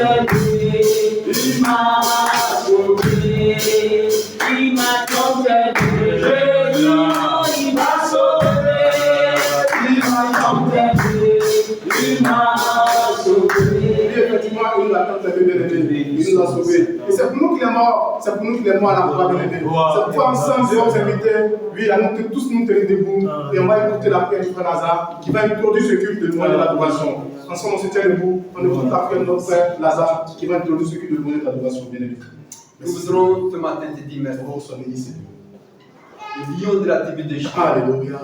concédé, il m'a sauvé, il m'a concédé, il m'a sauvé, il m'a concédé, il m'a sauvé. Effectivement, il nous a tant aimé, il nous a sauvés. Et c'est pour nous qu'il est mort, c'est pour nous qu'il est mort à la croix, bien-aimé. C'est pourquoi ensemble, nous sommes invités, oui, à nous tous nous tenir debout, et on va écouter la prière du frère Lazare, qui va introduire ce culte de louange et d'adoration. Ensemble, on se tient debout, on écoute la prière de notre frère Lazare, qui va introduire ce culte de louange et d'adoration, bien-aimé. Nous voudrons ce matin te dire merci. Oh, soyez ici. Le lion de la tribu de Juda, Alléluia.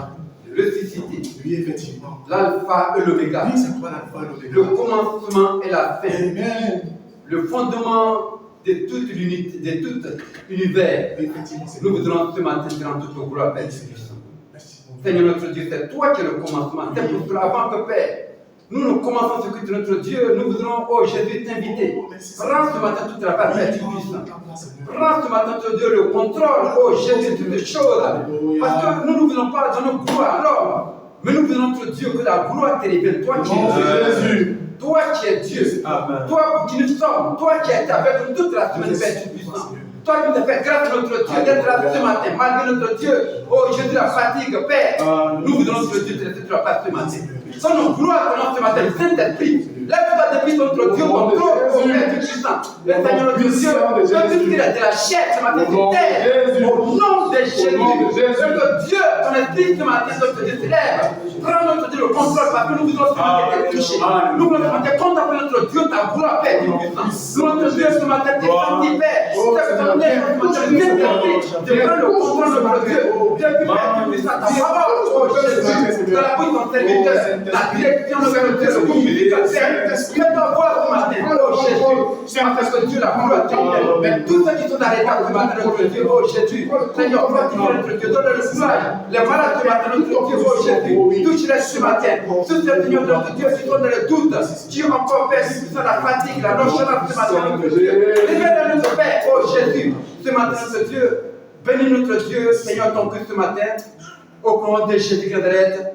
ressuscité, Oui, effectivement. l'alpha et l'oméga, Oui, c'est toi l'alpha et l'oméga. le commencement et la fin, Amen. le fondement de toute l'unité, de tout l'univers. Effectivement, c'est Nous voudrons ce matin te rendre toute gloire, Père Jésus-Christ. Merci. Seigneur notre Dieu, c'est toi qui es le commencement. C'est pour cela, avant que Père, nous commençons ce culte de notre Dieu, nous voudrons, oh Jésus, t'inviter. Prends ce matin toute la part, Père Jésus-Christ. Prends ce matin, notre Dieu, le contrôle, oh Jésus, de toutes les choses. Parce que nous ne voulons pas donner gloire à l'homme, mais nous voulons, notre Dieu, que la gloire te révèle. Toi qui es Dieu. Toi qui es Dieu. Toi pour qui nous sommes. Toi qui es avec nous toute la semaine, Père Jésus-Christ. Toi qui nous as fait grâce à notre Dieu d'être là ce matin, malgré notre Dieu. Oh Jésus, la fatigue, Père. Nous voudrons, notre Dieu, te laisser la place ce matin. Sans nos gloires ce matin, le Saint-Esprit. Lève-toi depuis notre Dieu, ton trône, oh Père Tout-Puissant. Le Seigneur notre Dieu, Dieu de la chair ce matin, sur terre. Au nom de Jésus. Que Dieu, ton esprit ce matin, notre Dieu se lève. Prends notre Dieu le contrôle parce que nous voudrons ce matin être touchés. Nous voulons ce matin contempler notre Dieu, ta gloire, Père Tout-Puissant. Notre Dieu ce matin, t'es senti, Père. C'est ce matin, de prendre le contrôle de notre Dieu. Depuis Père Tout-Puissant, ta parole, oh Jésus, de la bouche de ton serviteur, la direction de notre Dieu, le communicateur. Fais-toi voir ce matin, oh Jésus, parce que Dieu l'a gloire à mais tous ceux qui sont dans l'état ce matin, notre Dieu, oh Jésus, Seigneur, fortifie notre Dieu, donne le courage. Les malades ce matin, notre Dieu, oh Jésus, touche-les ce matin. Tous ces Seigneur, notre Dieu, qui sont dans le doute, qui ont encore fait la fatigue, la nonchalance ce matin, notre Dieu. Révèle notre Père, oh Jésus, ce matin, notre Dieu, bénis notre Dieu, Seigneur, ton Christ ce matin, au nom de Jésus de Nazareth.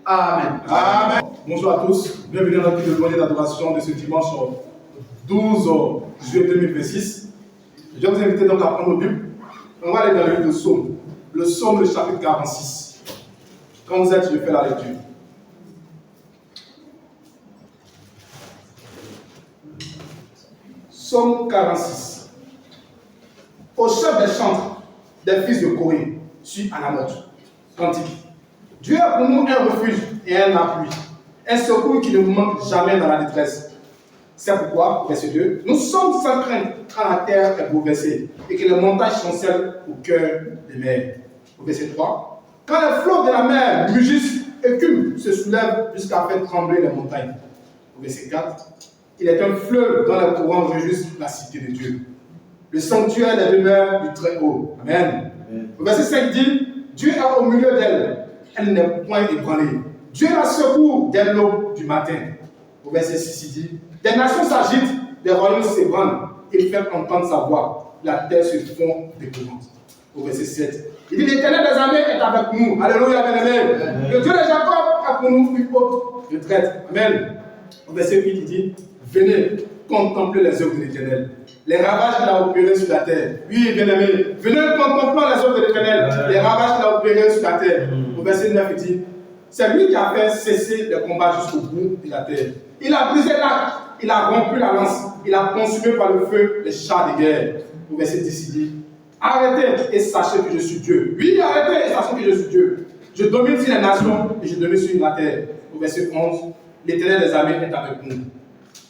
Amen. Amen. Bonjour à tous. Bienvenue dans notre louange et d'adoration de ce dimanche 12 juillet 2026. Je vais vous inviter donc à prendre nos Bibles. On va aller dans le livre de Psaume. Le Psaume, le chapitre 46. Quand vous êtes, je fais la lecture. Psaume 46. Au chef des chantres des fils de Corée, sur Anamoth. Cantique. Dieu est pour nous un refuge et un appui, un secours qui ne nous manque jamais dans la détresse. C'est pourquoi, verset 2, nous sommes sans crainte quand la terre est bouleversée et que les montagnes chancellent au cœur des mers. Au verset 3, quand les flots de la mer mugissent, écument, se soulèvent jusqu'à faire trembler les montagnes. Au verset 4, il est un fleuve dont les courants réjouissent la cité de Dieu. Le sanctuaire des demeures du Très-Haut. Amen. Au verset 5 dit, Dieu est au milieu d'elle. Elle n'est point ébranlée. Dieu la secoue dès l'aube du matin. Au verset 6, il dit, des nations s'agitent, des royaumes s'ébranlent. Il fait entendre sa voix. La terre se fond d'épouvante. Au verset 7, il dit, l'Éternel des armées est avec nous. Alléluia, bien-aimé. Le Dieu de Jacob a pour nous une haute retraite. Amen. Au verset 8, il dit, venez contempler les œuvres de l'Éternel. Les ravages qu'il a opérés sur la terre. Oui, bien-aimé. Venez contempler les œuvres de l'Éternel. Les ravages qu'il a opérés sur la terre. Au verset 9, il dit, c'est lui qui a fait cesser les combats jusqu'au bout de la terre. Il a brisé l'arc, il a rompu la lance, il a consumé par le feu les chars de guerre. Au verset 10, il dit, arrêtez et sachez que je suis Dieu. Oui, arrêtez et sachez que je suis Dieu. Je domine sur les nations et je domine sur la terre. Au verset 11, l'Éternel des armées est avec nous.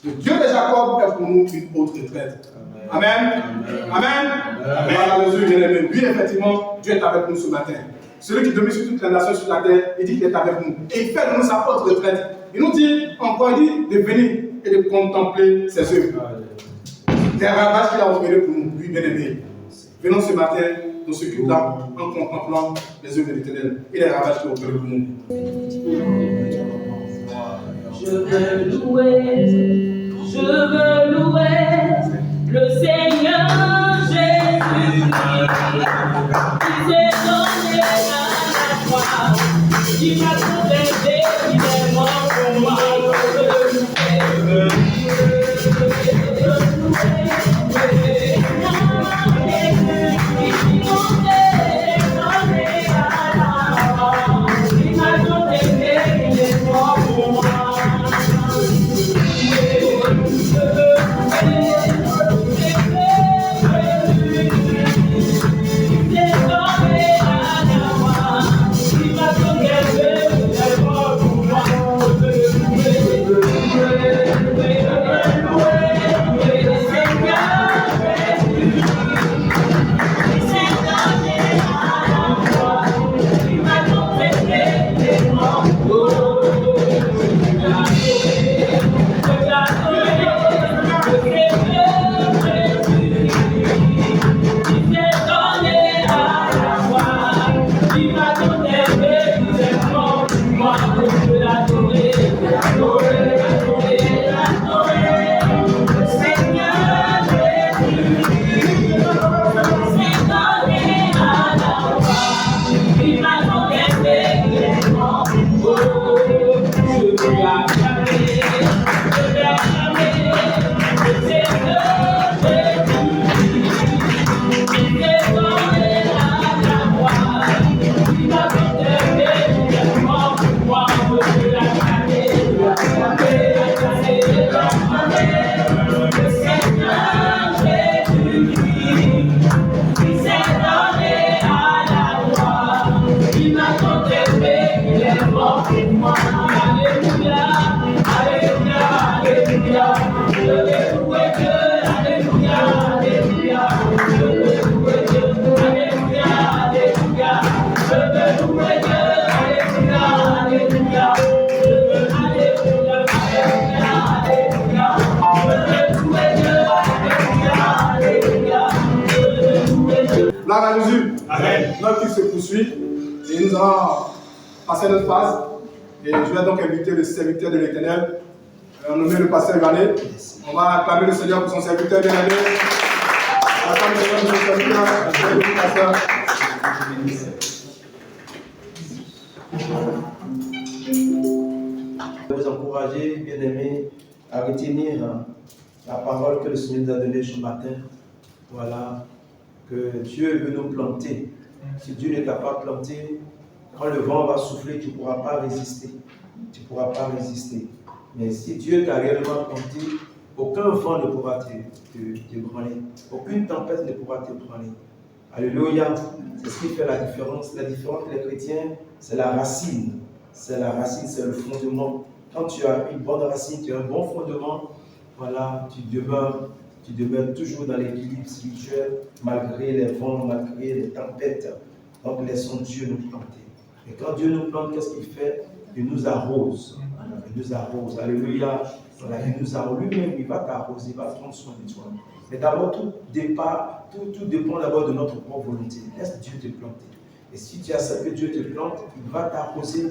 Le Dieu de Jacob est pour nous une haute retraite. Amen. Amen. Amen. Amen. Oui, effectivement, Dieu est avec nous ce matin. Celui qui domine sur toutes les nations sur la terre, il dit qu'il est avec nous. Et il fait de nous sa haute retraite. Il nous dit encore, il dit de venir et de contempler ses œuvres. Les ravages qu'il a opérés pour nous, lui bien-aimé. Venons ce matin dans ce culte-là en contemplant les œuvres de l'Éternel et les ravages qu'il a opérés pour nous. Je veux louer le Seigneur Jésus-Christ, qui s'est donné à la croix, qui m'a sauvé, il est mort pour moi. Je veux louer Amen. Notre culte se poursuit et nous allons passer à notre phase. Et je vais donc inviter le serviteur de l'Éternel, nommé le pasteur Gané. On va acclamer le Seigneur pour son serviteur bien-aimé. Acclamer le Seigneur pour son serviteur, le pasteur. Je vais vous encourager, bien-aimés, à retenir la parole que le Seigneur nous a donnée ce matin. Voilà, que Dieu veut nous planter. Si Dieu n'est capable de planter, quand le vent va souffler, tu ne pourras pas résister. Tu ne pourras pas résister. Mais si Dieu t'a réellement planté, aucun vent ne pourra te branler. Aucune tempête ne pourra te branler. Alléluia. C'est ce qui fait la différence. La différence des chrétiens, c'est la racine. C'est la racine, c'est le fondement. Quand tu as une bonne racine, tu as un bon fondement, voilà, tu demeures toujours dans l'équilibre spirituel, malgré les vents, malgré les tempêtes. Donc laissons Dieu nous planter. Et quand Dieu nous plante, qu'est-ce qu'il fait? Il nous arrose. Il nous arrose. Alléluia. Voilà, il nous arrose. Lui-même, il va t'arroser, il va prendre soin de toi. Mais d'abord, tout dépend d'abord de notre propre volonté. Laisse Dieu te planter. Et si tu as ça que Dieu te plante, il va t'arroser.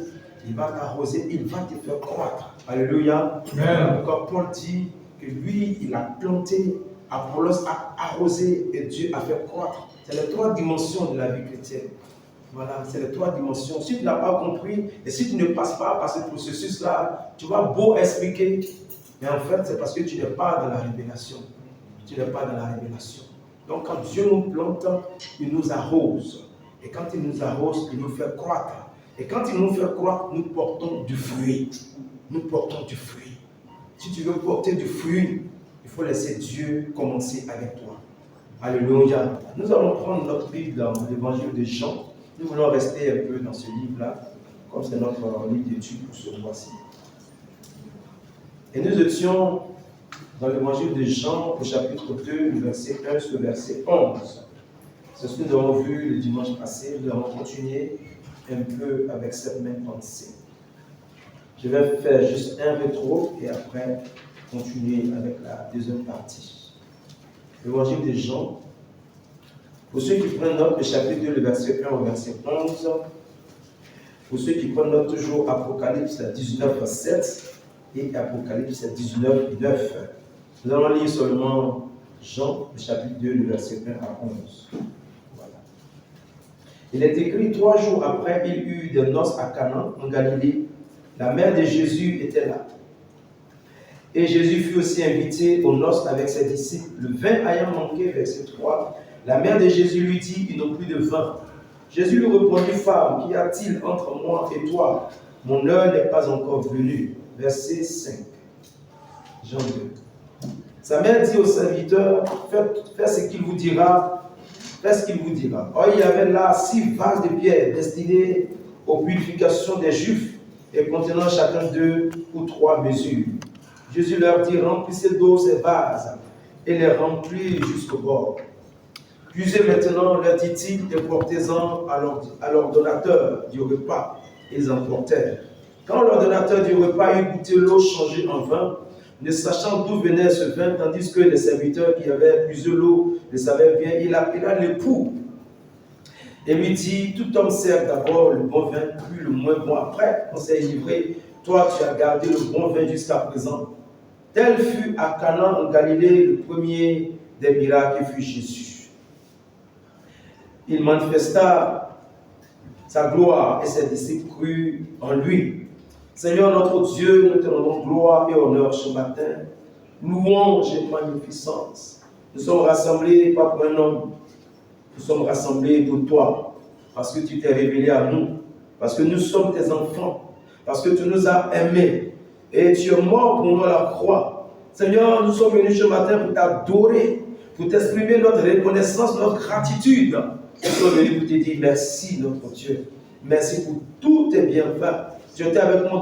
Il va t'arroser, il va te faire croître. Alléluia. Amen. Encore Paul dit que lui, il a planté, Apollos a arrosé et Dieu a fait croître. C'est les trois dimensions de la vie chrétienne. Voilà, c'est les trois dimensions. Si tu n'as pas compris et si tu ne passes pas par ce processus-là, tu vas beau expliquer, mais en fait, c'est parce que tu n'es pas dans la révélation. Tu n'es pas dans la révélation. Donc, quand Dieu nous plante, il nous arrose. Et quand il nous arrose, il nous fait croître. Et quand il nous fait croître, nous portons du fruit. Nous portons du fruit. Si tu veux porter du fruit, il faut laisser Dieu commencer avec toi. Alléluia. Nous allons prendre notre Bible dans l'évangile de Jean. Nous voulons rester un peu dans ce livre-là, comme c'est notre livre d'études pour ce mois-ci. Et nous étions dans l'évangile de Jean, au chapitre 2, du verset 1 jusqu'au verset 11. C'est ce que nous avons vu le dimanche passé. Nous allons continuer un peu avec cette même pensée. Je vais faire juste un rétro et après continuer avec la deuxième partie. L'évangile de Jean. Pour ceux qui prennent note, le chapitre 2, le verset 1 au verset 11. Pour ceux qui prennent note, toujours Apocalypse 19, 7 et Apocalypse 19, 9. Nous allons lire seulement Jean, le chapitre 2, le verset 1 à 11. Il est écrit 3 jours après, il y eut des noces à Cana, en Galilée. La mère de Jésus était là. Et Jésus fut aussi invité aux noces avec ses disciples. Le vin ayant manqué, verset 3, la mère de Jésus lui dit, ils n'ont plus de vin. Jésus lui répondit, femme, qu'y a-t-il entre moi et toi? Mon heure n'est pas encore venue. Verset 5. Jean 2. Sa mère dit au serviteur, faites ce qu'il vous dira. Faites ce qu'il vous dira. Or, il y avait là 6 vases de pierre destinés aux purifications des Juifs et contenant chacun 2 ou 3 mesures. Jésus leur dit, remplissez d'eau ces vases et les remplis jusqu'au bord. Puisez maintenant, leur dit-il, et portez-en à l'ordonnateur du repas. Ils en portèrent. Quand l'ordonnateur du repas eut goûté l'eau changée en vin, ne sachant d'où venait ce vin, tandis que les serviteurs qui avaient plus de l'eau le savaient bien, il appela l'époux et lui dit, tout homme sert d'abord le bon vin, puis le moins bon après, on s'est livré. Toi, tu as gardé le bon vin jusqu'à présent. Tel fut à Cana en Galilée le premier des miracles fut Jésus. Il manifesta sa gloire et ses disciples crurent en lui. Seigneur notre Dieu, nous te rendons gloire et honneur ce matin, louange et magnificence. Nous sommes rassemblés pas pour un homme, nous sommes rassemblés pour toi, parce que tu t'es révélé à nous, parce que nous sommes tes enfants, parce que tu nous as aimés et tu es mort pour nous à la croix. Seigneur, nous sommes venus ce matin pour t'adorer, pour t'exprimer notre reconnaissance, notre gratitude. Nous sommes venus pour te dire merci, notre Dieu. Merci pour tous tes bienfaits. Tu étais avec nous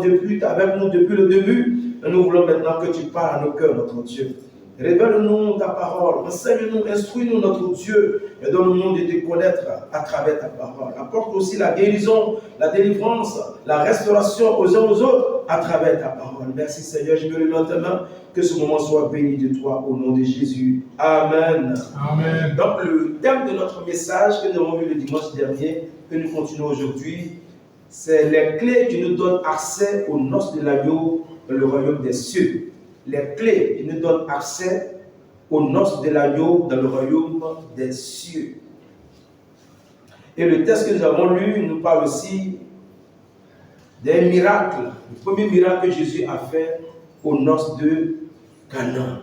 depuis le début. Et nous voulons maintenant que tu parles à nos cœurs, notre Dieu. Révèle-nous ta parole. Enseigne-nous, instruis-nous, notre Dieu. Et donne-nous de te connaître à travers ta parole. Apporte aussi la guérison, la délivrance, la restauration aux uns aux autres. à travers ta parole. Merci Seigneur, je me remets dans ta main, que ce moment soit béni de toi au nom de Jésus. Amen. Amen. Donc le thème de notre message que nous avons vu le dimanche dernier, que nous continuons aujourd'hui, c'est les clés qui nous donnent accès aux noces de l'agneau dans le royaume des cieux. Les clés qui nous donnent accès aux noces de l'agneau dans le royaume des cieux. Et le texte que nous avons lu nous parle aussi des miracles. Le premier miracle que Jésus a fait aux noces de Cana.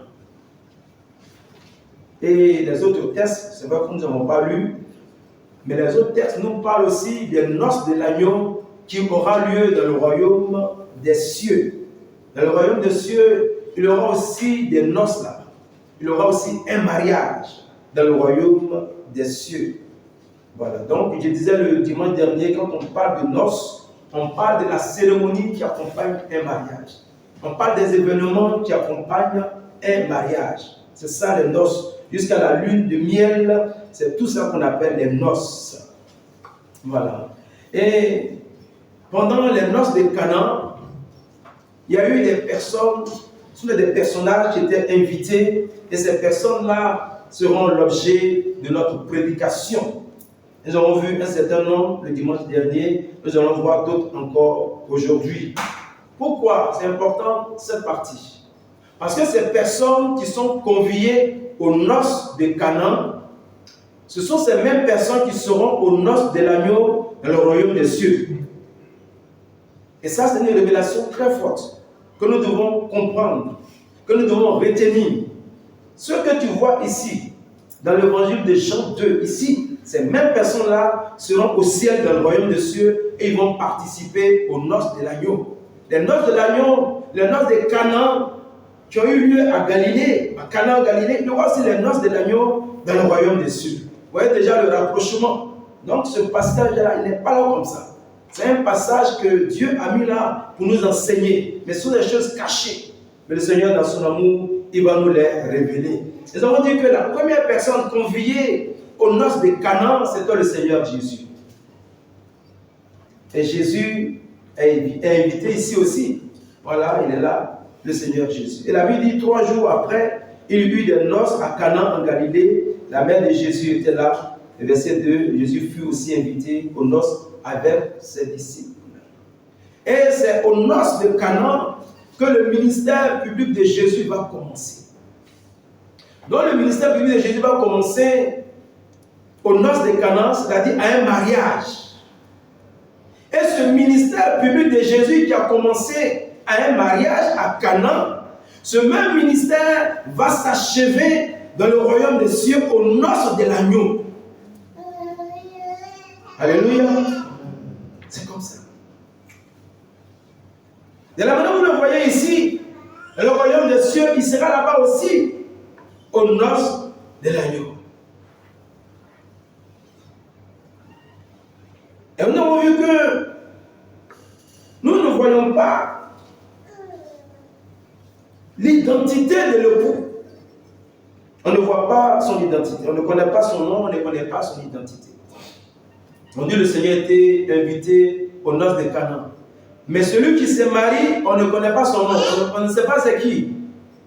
Et les autres textes, c'est vrai que nous n'avons pas lu, mais les autres textes nous parlent aussi des noces de l'agneau qui aura lieu dans le royaume des cieux. Dans le royaume des cieux, il y aura aussi des noces là. Il y aura aussi un mariage dans le royaume des cieux. Voilà, donc je disais le dimanche dernier, quand on parle de noces, on parle de la cérémonie qui accompagne un mariage. On parle des événements qui accompagnent un mariage. C'est ça les noces. Jusqu'à la lune de miel, c'est tout ça qu'on appelle les noces. Voilà. Et pendant les noces de Cana, il y a eu des personnes, ce sont des personnages qui étaient invités, et ces personnes-là seront l'objet de notre prédication. Nous avons vu un certain nombre le dimanche dernier, nous allons voir d'autres encore aujourd'hui. Pourquoi c'est important cette partie? Parce que ces personnes qui sont conviées aux noces de Cana, ce sont ces mêmes personnes qui seront aux noces de l'agneau dans le royaume des cieux. Et ça, c'est une révélation très forte que nous devons comprendre, que nous devons retenir. Ce que tu vois ici, dans l'évangile de Jean 2, ici, ces mêmes personnes-là seront au ciel dans le royaume des cieux et ils vont participer aux noces de l'agneau. Les noces de l'agneau, les noces de Cana qui ont eu lieu à Galilée, à Cana en Galilée, il y aura aussi les noces de l'agneau dans le royaume des cieux. Vous voyez déjà le rapprochement. Donc ce passage-là, il n'est pas là comme ça. C'est un passage que Dieu a mis là pour nous enseigner. Mais ce sont des choses cachées. Mais le Seigneur, dans son amour, il va nous les révéler. Nous avons dit que la première personne conviée aux noces de Cana, c'était le Seigneur Jésus. Et Jésus est invité ici aussi. Voilà, il est là, le Seigneur Jésus. Et la Bible dit 3 jours après, il y eut des noces à Cana en Galilée. La mère de Jésus était là. Et verset 2, Jésus fut aussi invité aux noces avec ses disciples. Et c'est aux noces de Cana que le ministère public de Jésus va commencer. Donc le ministère public de Jésus va commencer aux noces de Cana, c'est-à-dire à un mariage. Et ce ministère public de Jésus qui a commencé à un mariage à Cana, ce même ministère va s'achever dans le royaume des cieux aux noces de l'agneau. Alléluia. C'est comme ça. De la manière que vous le voyez ici, le royaume des cieux, il sera là-bas aussi aux noces de l'agneau. Et nous avons vu que nous ne voyons pas l'identité de l'époux. On ne voit pas son identité. On ne connaît pas son nom, on ne connaît pas son identité. On dit que le Seigneur était invité aux noces de Cana. Mais celui qui se marie, on ne connaît pas son nom. On ne sait pas c'est qui.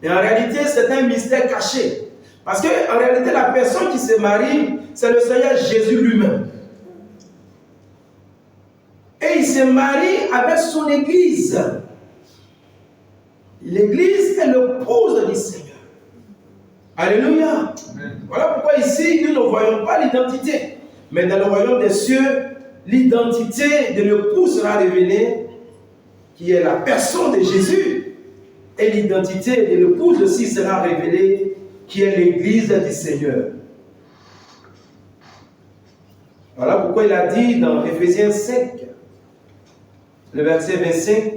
Et en réalité, c'est un mystère caché. Parce qu'en réalité, la personne qui se marie, c'est le Seigneur Jésus lui-même. Et il se marie avec son église. L'église est l'épouse du Seigneur. Alléluia. Amen. Voilà pourquoi ici, nous ne voyons pas l'identité. Mais dans le royaume des cieux, l'identité de l'époux sera révélée, qui est la personne de Jésus. Et l'identité de l'épouse aussi sera révélée, qui est l'église du Seigneur. Voilà pourquoi il a dit dans Éphésiens 5, le verset 25,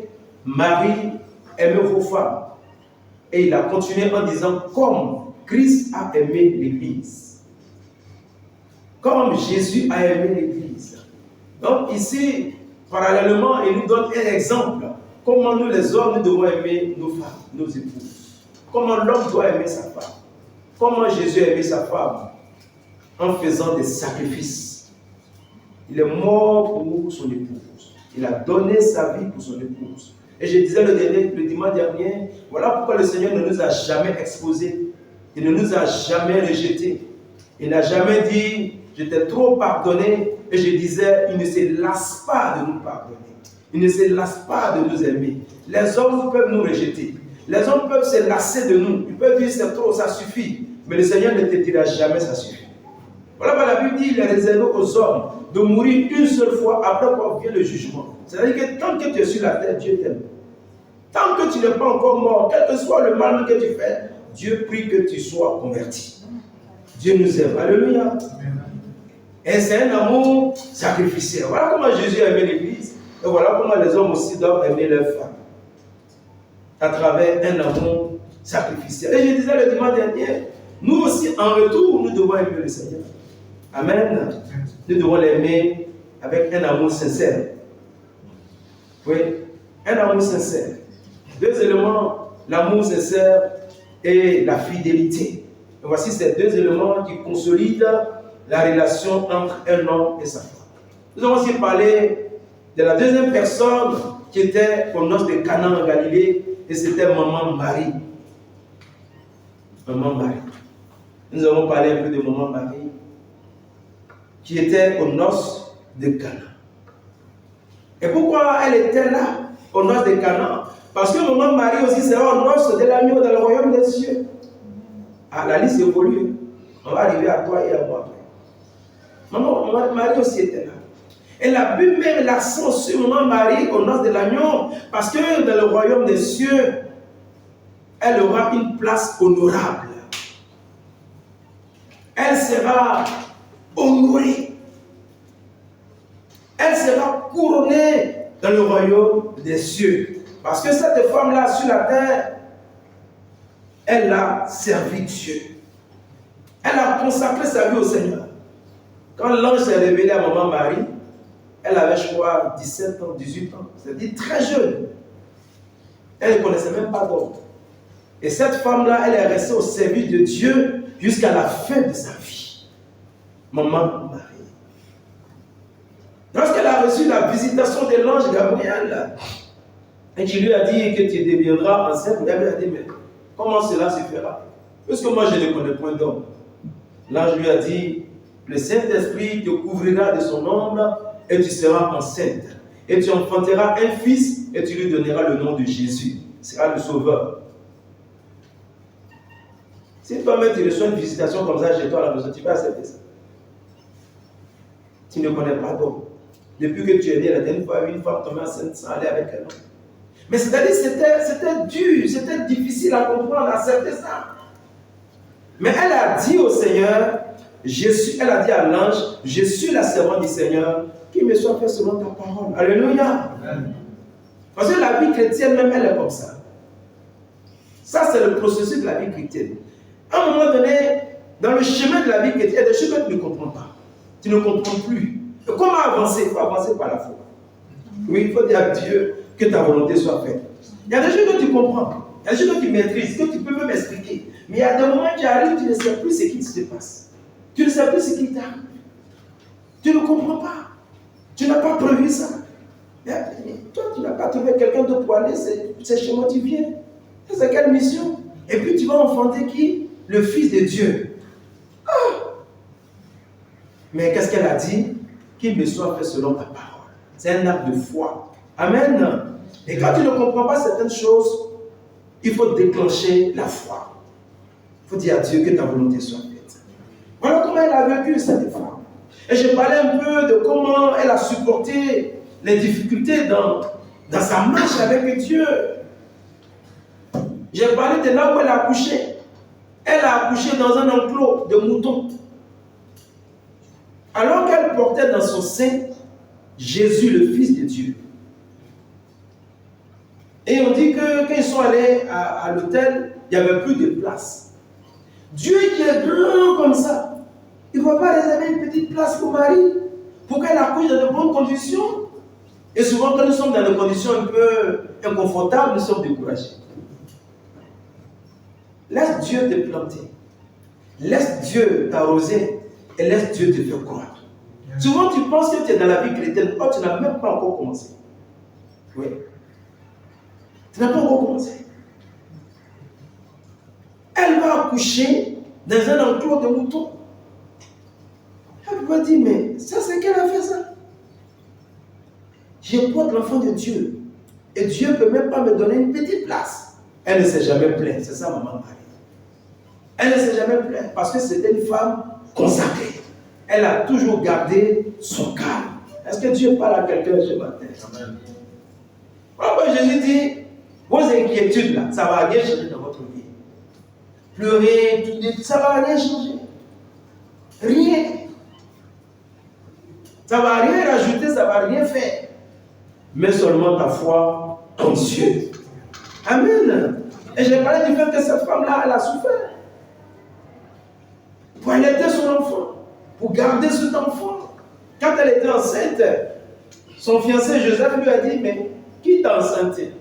Marie, aimez vos femmes. Et il a continué en disant, comme Christ a aimé l'Église. Comme Jésus a aimé l'Église. Donc ici, parallèlement, il nous donne un exemple. Comment nous les hommes, nous devons aimer nos femmes, nos épouses. Comment l'homme doit aimer sa femme. Comment Jésus a aimé sa femme. En faisant des sacrifices. Il est mort pour son épouse. Il a donné sa vie pour son épouse. Et je disais le dimanche dernier, voilà pourquoi le Seigneur ne nous a jamais exposés. Il ne nous a jamais rejetés. Il n'a jamais dit, je t'ai trop pardonné. Et je disais, il ne se lasse pas de nous pardonner. Il ne se lasse pas de nous aimer. Les hommes peuvent nous rejeter. Les hommes peuvent se lasser de nous. Ils peuvent dire, c'est trop, ça suffit. Mais le Seigneur ne te dira jamais, ça suffit. Voilà, la Bible dit, il est réservé aux hommes de mourir une seule fois, après quoi vient le jugement. C'est-à-dire que tant que tu es sur la terre, Dieu t'aime. Tant que tu n'es pas encore mort, quel que soit le mal que tu fais, Dieu prie que tu sois converti. Dieu nous aime. Alléluia. Et c'est un amour sacrificiel. Voilà comment Jésus a aimé l'Église. Et voilà comment les hommes aussi doivent aimer leurs femmes. À travers un amour sacrificiel. Et je disais le dimanche dernier, nous aussi, en retour, nous devons aimer le Seigneur. Amen. Nous devons l'aimer avec un amour sincère. Oui, un amour sincère. Deux éléments, l'amour sincère et la fidélité. Et voici ces deux éléments qui consolident la relation entre un homme et sa femme. Nous avons aussi parlé de la deuxième personne qui était aux noces de Cana en Galilée, et c'était Maman Marie. Maman Marie. Nous avons parlé un peu de Maman Marie, qui était aux noces de Cana. Et pourquoi elle était là, aux noces de Cana? Parce que Maman Marie aussi sera aux noces de l'agneau dans le royaume des cieux. Ah, la liste évolue. On va arriver à toi et à moi. Maman Marie aussi était là. Elle a pu mettre l'accent sur Maman Marie aux noces de l'agneau, parce que dans le royaume des cieux, elle aura une place honorable. Elle sera honorée. Elle sera couronnée dans le royaume des cieux. Parce que cette femme-là sur la terre, elle a servi Dieu. Elle a consacré sa vie au Seigneur. Quand l'ange s'est révélé à Maman Marie, elle avait, je crois, 17 ans, 18 ans. C'est-à-dire très jeune. Elle ne connaissait même pas d'homme. Et cette femme-là, elle est restée au service de Dieu jusqu'à la fin de sa vie. Maman Marie. Lorsqu'elle a reçu la visitation de l'ange Gabriel, et qui lui a dit que tu deviendras enceinte, elle lui a dit, mais comment cela se fera? Parce que moi, je ne connais point d'homme. L'ange lui a dit, le Saint-Esprit te couvrira de son ombre et tu seras enceinte. Et tu enfanteras un fils et tu lui donneras le nom de Jésus. Ce sera le Sauveur. Si toi-même tu reçois une visitation comme ça chez toi à la maison, tu vas accepter ça. Tu ne connais pas d'homme. Depuis que tu es né, la dernière fois, une femme tombée enceinte sans aller avec un homme. Mais c'est-à-dire c'était dur, c'était difficile à comprendre, à accepter ça. Mais elle a dit au Seigneur, elle a dit à l'ange, je suis la servante du Seigneur, qu'il me soit fait selon ta parole. Alléluia. Amen. Parce que la vie chrétienne même, elle est comme ça. Ça, c'est le processus de la vie chrétienne. À un moment donné, dans le chemin de la vie chrétienne, il y a des choses que tu ne comprends pas. Tu ne comprends plus. Et comment avancer? Il faut avancer par la foi. Oui, il faut dire à Dieu que ta volonté soit faite. Il y a des choses que tu comprends. Il y a des choses que tu maîtrises, que tu peux même expliquer. Mais il y a des moments qui arrivent, tu ne sais plus ce qui se passe. Tu ne sais plus ce qui t'arrive. Tu ne comprends pas. Tu n'as pas prévu ça. Toi, tu n'as pas trouvé quelqu'un d'autre pour aller, c'est chez moi tu viens. C'est quelle mission? Et puis tu vas enfanter qui? Le Fils de Dieu. Ah! Mais qu'est-ce qu'elle a dit? Qu'il me soit fait selon ta parole. C'est un acte de foi. Amen. Et quand tu ne comprends pas certaines choses, il faut déclencher la foi. Il faut dire à Dieu que ta volonté soit faite. Voilà comment elle a vécu cette femme. Et je parlais un peu de comment elle a supporté les difficultés dans sa marche avec Dieu. J'ai parlé de là où elle a accouché. Elle a accouché dans un enclos de moutons. Alors qu'elle portait dans son sein Jésus, le Fils de Dieu. Et on dit que quand ils sont allés à l'hôtel, il n'y avait plus de place. Dieu qui est grand comme ça, il ne va pas réserver une petite place pour Marie, pour qu'elle accouche dans de bonnes conditions. Et souvent, quand nous sommes dans des conditions un peu inconfortables, nous sommes découragés. Laisse Dieu te planter. Laisse Dieu t'arroser et laisse Dieu te faire croire. Souvent, tu penses que tu es dans la vie chrétienne. Oh, tu n'as même pas encore commencé. Oui. Ça n'a pas encore commencé. Elle va accoucher dans un enclos de moutons. Elle va dire, mais ça c'est qu'elle a fait ça. Je porte l'enfant de Dieu. Et Dieu ne peut même pas me donner une petite place. Elle ne s'est jamais plainte. C'est ça, maman Marie. Elle ne s'est jamais plainte parce que c'était une femme consacrée. Elle a toujours gardé son calme. Est-ce que Dieu parle à quelqu'un ce matin? Voilà, Jésus dit, vos inquiétudes là, ça ne va rien changer dans votre vie. Pleurer, ça ne va rien changer. Rien. Ça ne va rien rajouter, ça ne va rien faire. Mais seulement ta foi en Dieu. Amen. Et j'ai parlé du fait que cette femme-là, elle a souffert. Pour allaiter son enfant. Pour garder cet enfant. Quand elle était enceinte, son fiancé Joseph lui a dit, mais qui t'a enceinté?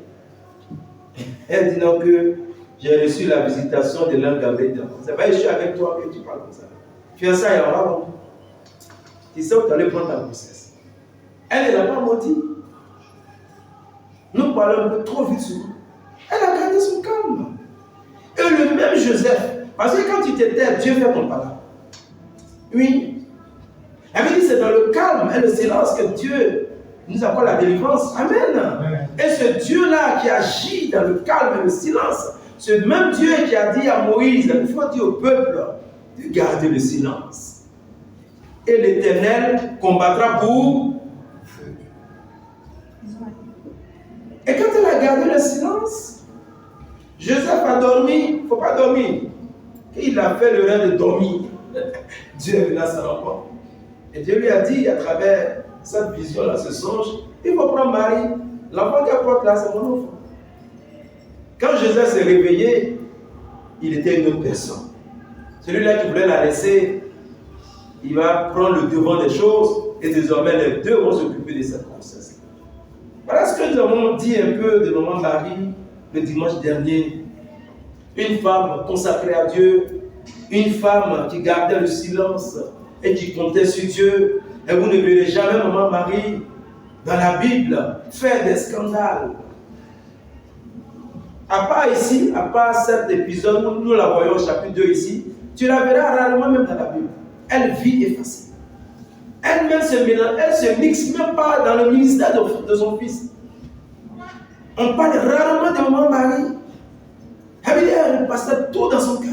Elle dit non, que j'ai reçu la visitation de l'ange Gabriel. C'est pas je suis avec toi que tu parles comme ça. Fiancé, il y aura bon. Tu sais où tu allais prendre ta grossesse. Elle n'a pas maudit. Nous parlons un peu trop vite sur nous. Elle a gardé son calme. Et le même Joseph, parce que quand tu t'étais, Dieu fait ton pardon. Oui. Elle me dit c'est dans le calme et le silence que Dieu nous apporte la délivrance. Amen. Amen. Et ce Dieu-là qui agit dans le calme et le silence, ce même Dieu qui a dit à Moïse, il faut dire au peuple de garder le silence. Et l'Éternel combattra pour. Et quand elle a gardé le silence, Joseph a dormi, il ne faut pas dormir. Et il a fait le rêve de dormir. Dieu est venu à sa rencontre. Et Dieu lui a dit à travers cette vision-là, ce songe, il faut prendre Marie. L'enfant qu'elle porte là, c'est mon enfant. Quand Joseph s'est réveillé, il était une autre personne. Celui-là qui voulait la laisser, il va prendre le devant des choses et désormais les deux vont s'occuper de cette grossesse. Voilà ce que nous avons dit un peu de maman Marie le dimanche dernier. Une femme consacrée à Dieu, une femme qui gardait le silence et qui comptait sur Dieu. Et vous ne verrez jamais maman Marie dans la Bible faire des scandales. À part ici, à part cet épisode où nous la voyons au chapitre 2 ici, tu la verras rarement même dans la Bible. Elle vit effacée. Elle-même se mélange, elle se mixe même pas dans le ministère de son fils. On parle rarement de maman Marie. Elle passait tout dans son cœur.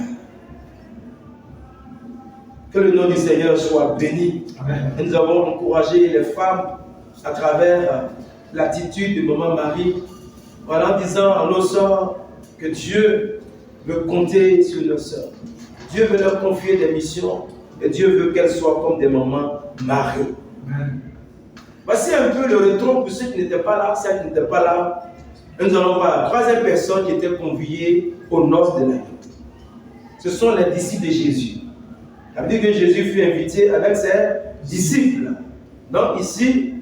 Que le nom du Seigneur soit béni. Amen. Et nous avons encouragé les femmes à travers l'attitude de maman Marie en disant à nos sœurs que Dieu veut compter sur nos sœurs. Dieu veut leur confier des missions et Dieu veut qu'elles soient comme des mamans Marie. Amen. Voici un peu le retour pour ceux qui n'étaient pas là, celles qui n'étaient pas là. Et nous allons voir la troisième personne qui était conviée aux noces de l'agneau. Ce sont les disciples de Jésus. Ça veut dire que Jésus fut invité avec ses disciples. Donc ici,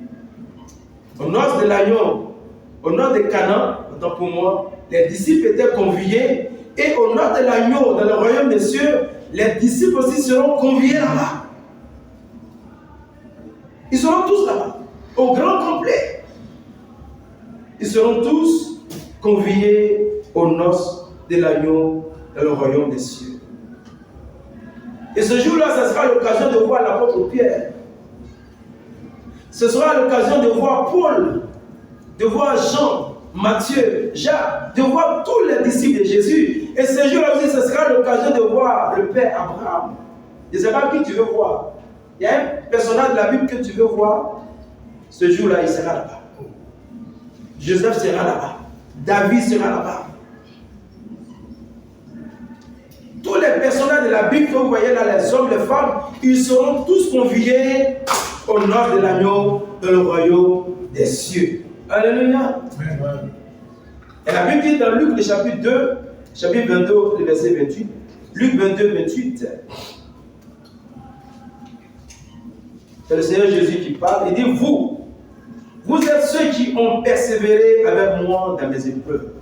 aux noces de l'agneau, aux noces de Canaan, autant pour moi, les disciples étaient conviés. Et aux noces de l'agneau, dans le royaume des cieux, les disciples aussi seront conviés là-bas. Ils seront tous là-bas, au grand complet. Ils seront tous conviés aux noces de l'agneau dans le royaume des cieux. Et ce jour-là, ce sera l'occasion de voir l'apôtre Pierre. Ce sera l'occasion de voir Paul, de voir Jean, Matthieu, Jacques, de voir tous les disciples de Jésus. Et ce jour-là aussi, ce sera l'occasion de voir le Père Abraham. Je ne sais pas qui tu veux voir. Il y a un personnage de la Bible que tu veux voir. Ce jour-là, il sera là-bas. Joseph sera là-bas. David sera là-bas. Tous les personnages de la Bible que vous voyez là, les hommes, les femmes, ils seront tous conviés au nord de l'agneau dans le royaume des cieux. Alléluia. Et la Bible dit dans Luc, le chapitre 2, chapitre 22, le verset 28, Luc 22, 28, c'est le Seigneur Jésus qui parle. Il dit, vous êtes ceux qui ont persévéré avec moi dans mes épreuves.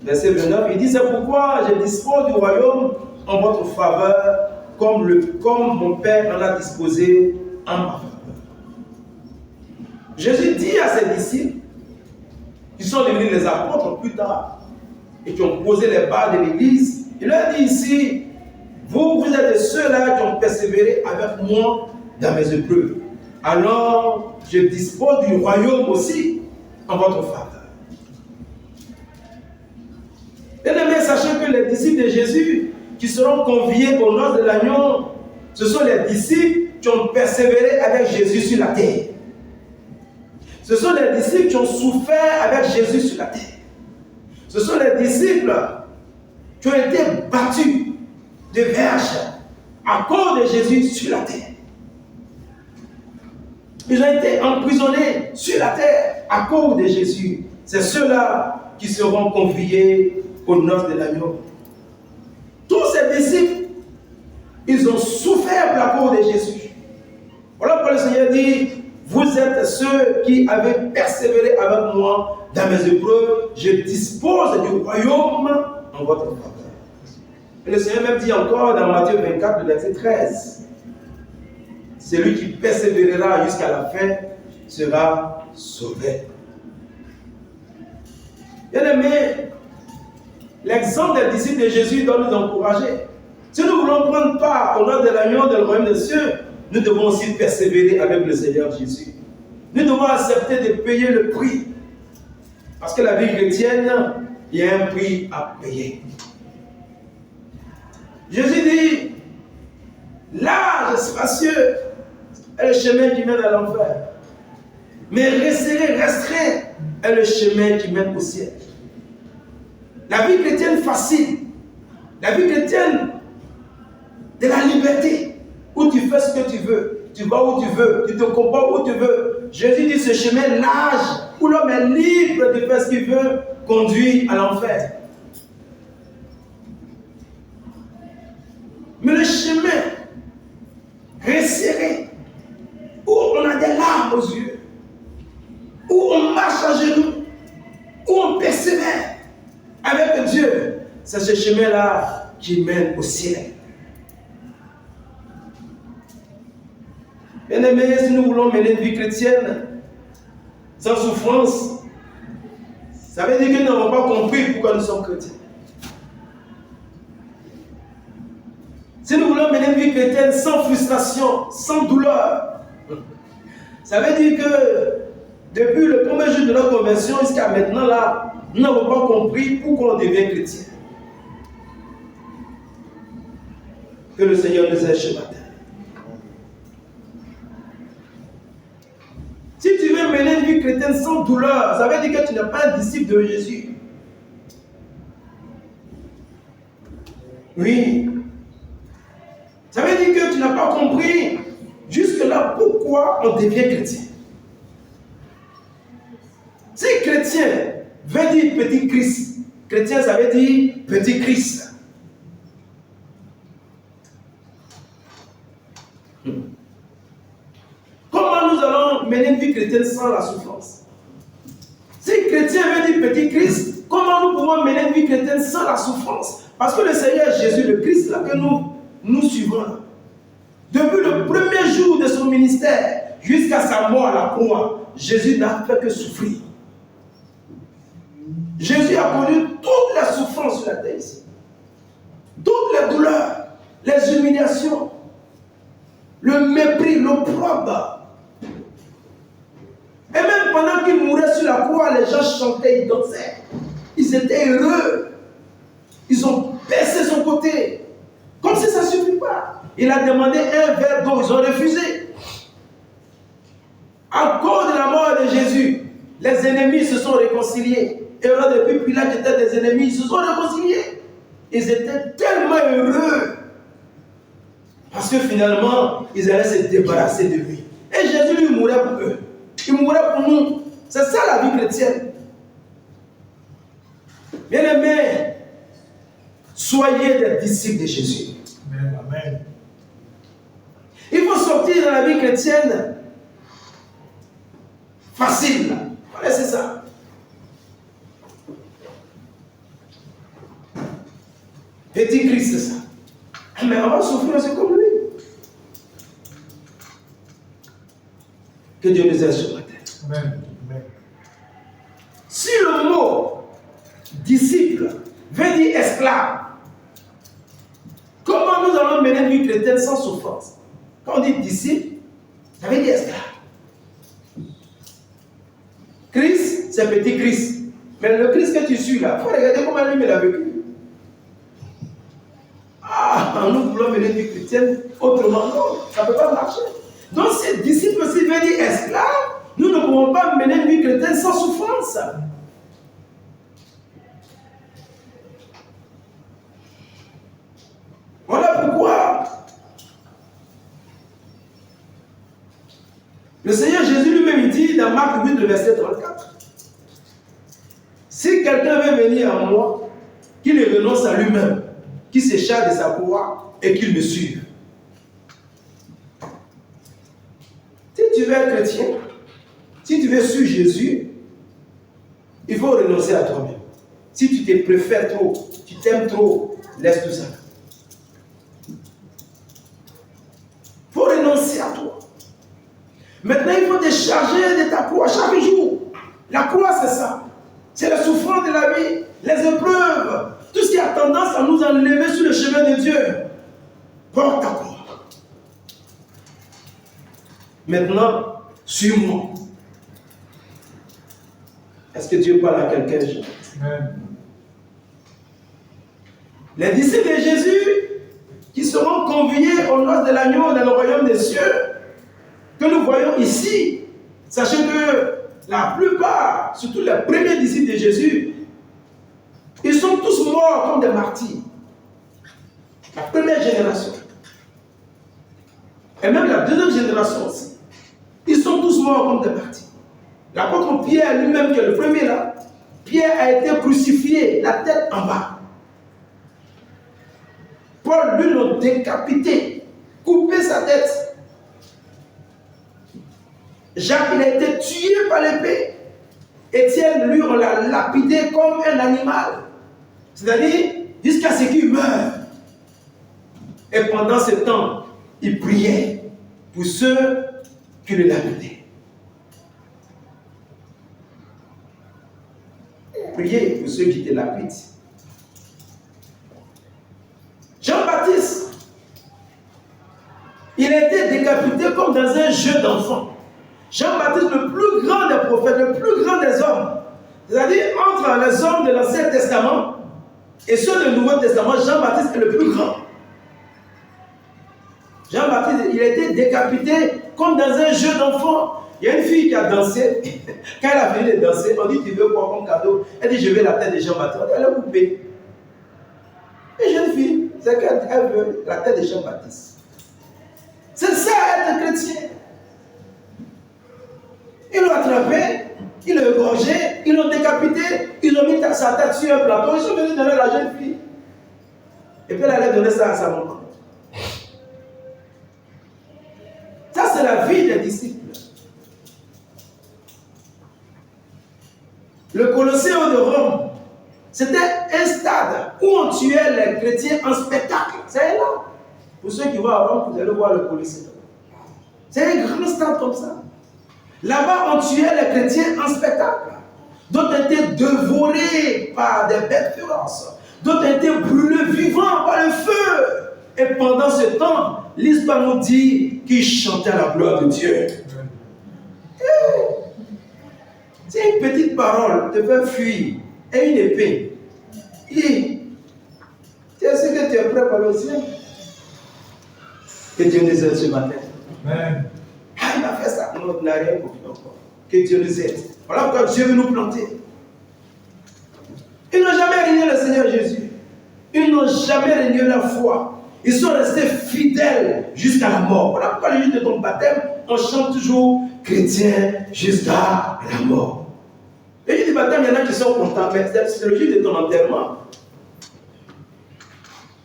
Verset 29, il dit, c'est pourquoi je dispose du royaume en votre faveur, comme mon Père en a disposé en ma faveur. Jésus dit à ses disciples qui sont devenus les apôtres plus tard, et qui ont posé les bases de l'Église, il leur dit ici, vous êtes ceux-là qui ont persévéré avec moi dans mes épreuves. Alors, je dispose du royaume aussi en votre faveur. Bien-aimés, sachez que les disciples de Jésus qui seront conviés aux noces de l'agneau, ce sont les disciples qui ont persévéré avec Jésus sur la terre. Ce sont les disciples qui ont souffert avec Jésus sur la terre. Ce sont les disciples qui ont été battus de verges à cause de Jésus sur la terre. Ils ont été emprisonnés sur la terre à cause de Jésus. C'est ceux-là qui seront conviés aux noces de l'agneau. Tous ces disciples, ils ont souffert à cause de Jésus. Voilà pourquoi le Seigneur dit, vous êtes ceux qui avez persévéré avec moi dans mes épreuves, je dispose du royaume en votre faveur. Et le Seigneur même dit encore dans Matthieu 24, le verset 13, celui qui persévérera jusqu'à la fin sera sauvé. Bien-aimés, l'exemple des disciples de Jésus doit nous encourager. Si nous voulons prendre part au nom de l'agneau dans le royaume des cieux, nous devons aussi persévérer avec le Seigneur Jésus. Nous devons accepter de payer le prix. Parce que la vie chrétienne, il y a un prix à payer. Jésus dit, large, spacieux est le chemin qui mène à l'enfer. Mais resserré, restreint est le chemin qui mène au ciel. La vie chrétienne facile, la vie chrétienne de la liberté, où tu fais ce que tu veux, tu vas où tu veux, tu te comportes où tu veux. Jésus dit ce chemin large, où l'homme est libre de faire ce qu'il veut, conduit à l'enfer. Mais le chemin resserré, où on a des larmes aux yeux, où on marche à genoux, où on persévère avec Dieu, c'est ce chemin-là qui mène au ciel. Bien-aimés, si nous voulons mener une vie chrétienne sans souffrance, ça veut dire que nous n'avons pas compris pourquoi nous sommes chrétiens. Si nous voulons mener une vie chrétienne sans frustration, sans douleur, ça veut dire que depuis le premier jour de notre conversion jusqu'à maintenant, là, nous n'avons pas compris pourquoi on devient chrétien. Que le Seigneur nous aide ce matin. Si tu veux mener une vie chrétienne sans douleur, ça veut dire que tu n'es pas un disciple de Jésus. Oui. Ça veut dire que tu n'as pas compris jusque-là pourquoi on devient chrétien. Si chrétien veut dire petit Christ, chrétien ça veut dire petit Christ. Comment nous allons mener une vie chrétienne sans la souffrance? Si chrétien veut dire petit Christ, comment nous pouvons mener une vie chrétienne sans la souffrance? Parce que le Seigneur Jésus, le Christ, là, que nous suivons, depuis le premier jour de son ministère jusqu'à sa mort à la croix, Jésus n'a fait que souffrir. Jésus a connu toutes les souffrances sur la terre ici. Toutes les douleurs, les humiliations, le mépris, l'opprobre. Et même pendant qu'il mourait sur la croix, les gens chantaient, ils dansaient. Ils étaient heureux. Ils ont baissé son côté. Comme si ça ne suffit pas. Il a demandé un verre d'eau, ils ont refusé. À cause de la mort de Jésus, les ennemis se sont réconciliés. Et là, depuis Pilate était des ennemis, ils se sont réconciliés. Ils étaient tellement heureux. Parce que finalement, ils allaient se débarrasser de lui. Et Jésus lui mourait pour eux. Il mourait pour nous. C'est ça la vie chrétienne. Bien-aimés, soyez des disciples de Jésus. Amen. Il faut sortir dans la vie chrétienne facile. Voilà, c'est ça. Petit Christ, c'est ça. Mais on va souffrir aussi comme lui. Que Dieu nous aide ce matin. Amen. Amen. Si le Comment nous allons mener une vie chrétienne sans souffrance? Quand on dit disciple, ça veut dire esclave. Christ, c'est petit Christ. Mais le Christ que tu suis là, il faut regarder comment lui-même l'a vécu. Ah, nous voulons mener une vie chrétienne autrement. Non, ça ne peut pas marcher. Donc, ces disciples aussi veulent dire esclaves. Nous ne pouvons pas mener une vie chrétienne sans souffrance. Voilà pourquoi le Seigneur Jésus lui-même il dit dans Marc 8, le verset 34, si quelqu'un veut venir à moi, qu'il renonce à lui-même, qu'il se charge de sa croix et qu'il me suive. Si tu veux être chrétien, si tu veux suivre Jésus, il faut renoncer à toi-même. Si tu te préfères trop, tu t'aimes trop, laisse tout ça. Il faut renoncer à toi. Maintenant, il faut te charger de ta croix chaque jour. La croix, c'est ça. C'est la souffrance de la vie, les épreuves, tout ce qui a tendance à nous enlever sur le chemin de Dieu. Porte ta croix. Maintenant, suis-moi. Est-ce que Dieu parle à quelqu'un? Les disciples de Jésus qui seront conviés aux noces de l'agneau dans le royaume des cieux, que nous voyons ici, sachez que la plupart, surtout les premiers disciples de Jésus, ils sont tous morts comme des martyrs. La première génération. Et même la deuxième génération aussi. Ils sont tous morts comme des martyrs. L'apôtre Pierre lui-même, qui est le premier là, Pierre a été crucifié, la tête en bas. Paul, lui, l'a décapité, coupé sa tête. Jacques, il a été tué par l'épée. Étienne, lui, on l'a lapidé comme un animal. C'est-à-dire, jusqu'à ce qu'il meure. Et pendant ce temps, il priait pour ceux qui le lapidaient. Priez pour ceux qui te lapident. Jean-Baptiste, il a été décapité comme dans un jeu d'enfant. Jean-Baptiste, le plus grand des prophètes, le plus grand des hommes. C'est-à-dire, entre les hommes de l'Ancien Testament et ceux du Nouveau Testament, Jean-Baptiste est le plus grand. Jean-Baptiste, il a été décapité comme dans un jeu d'enfant. Il y a une fille qui a dansé. Quand elle a fini de danser, on dit, tu veux quoi comme cadeau? Elle dit, je veux la tête de Jean-Baptiste. Elle a coupé. Une jeune fille, c'est qu'elle veut la tête de Jean-Baptiste. C'est ça être chrétien. Ils l'ont attrapé, ils l'ont égorgé, ils l'ont décapité, ils ont mis sa tête sur un plateau, ils sont venus donner à la jeune fille. Et puis elle allait donner ça à sa maman. Ça, c'est la vie des disciples. Le Colosséum de Rome, c'était un stade où on tuait les chrétiens en spectacle. C'est là. Pour ceux qui vont à Rome, vous allez voir le Colosséum. C'est un grand stade comme ça. Là-bas, on tuait les chrétiens en spectacle. D'autres étaient dévorés par des bêtes féroces. D'autres étaient brûlés vivants par le feu. Et pendant ce temps, l'histoire nous dit qu'ils chantaient la gloire de Dieu. C'est une petite parole te fait fuir et une épée. Est-ce que tu es prêt pour le ciel? Que Dieu nous aide ce matin. Amen. Ah, il a fait ça. Non, il n'a rien compris encore. Que Dieu nous aide. Voilà pourquoi Dieu veut nous planter. Ils n'ont jamais régné le Seigneur Jésus. Ils n'ont jamais régné la foi. Ils sont restés fidèles jusqu'à la mort. Voilà pourquoi le jour de ton baptême, on chante toujours chrétien jusqu'à la mort. Le jour du baptême, il y en a qui sont contents, mais c'est le jour de ton enterrement.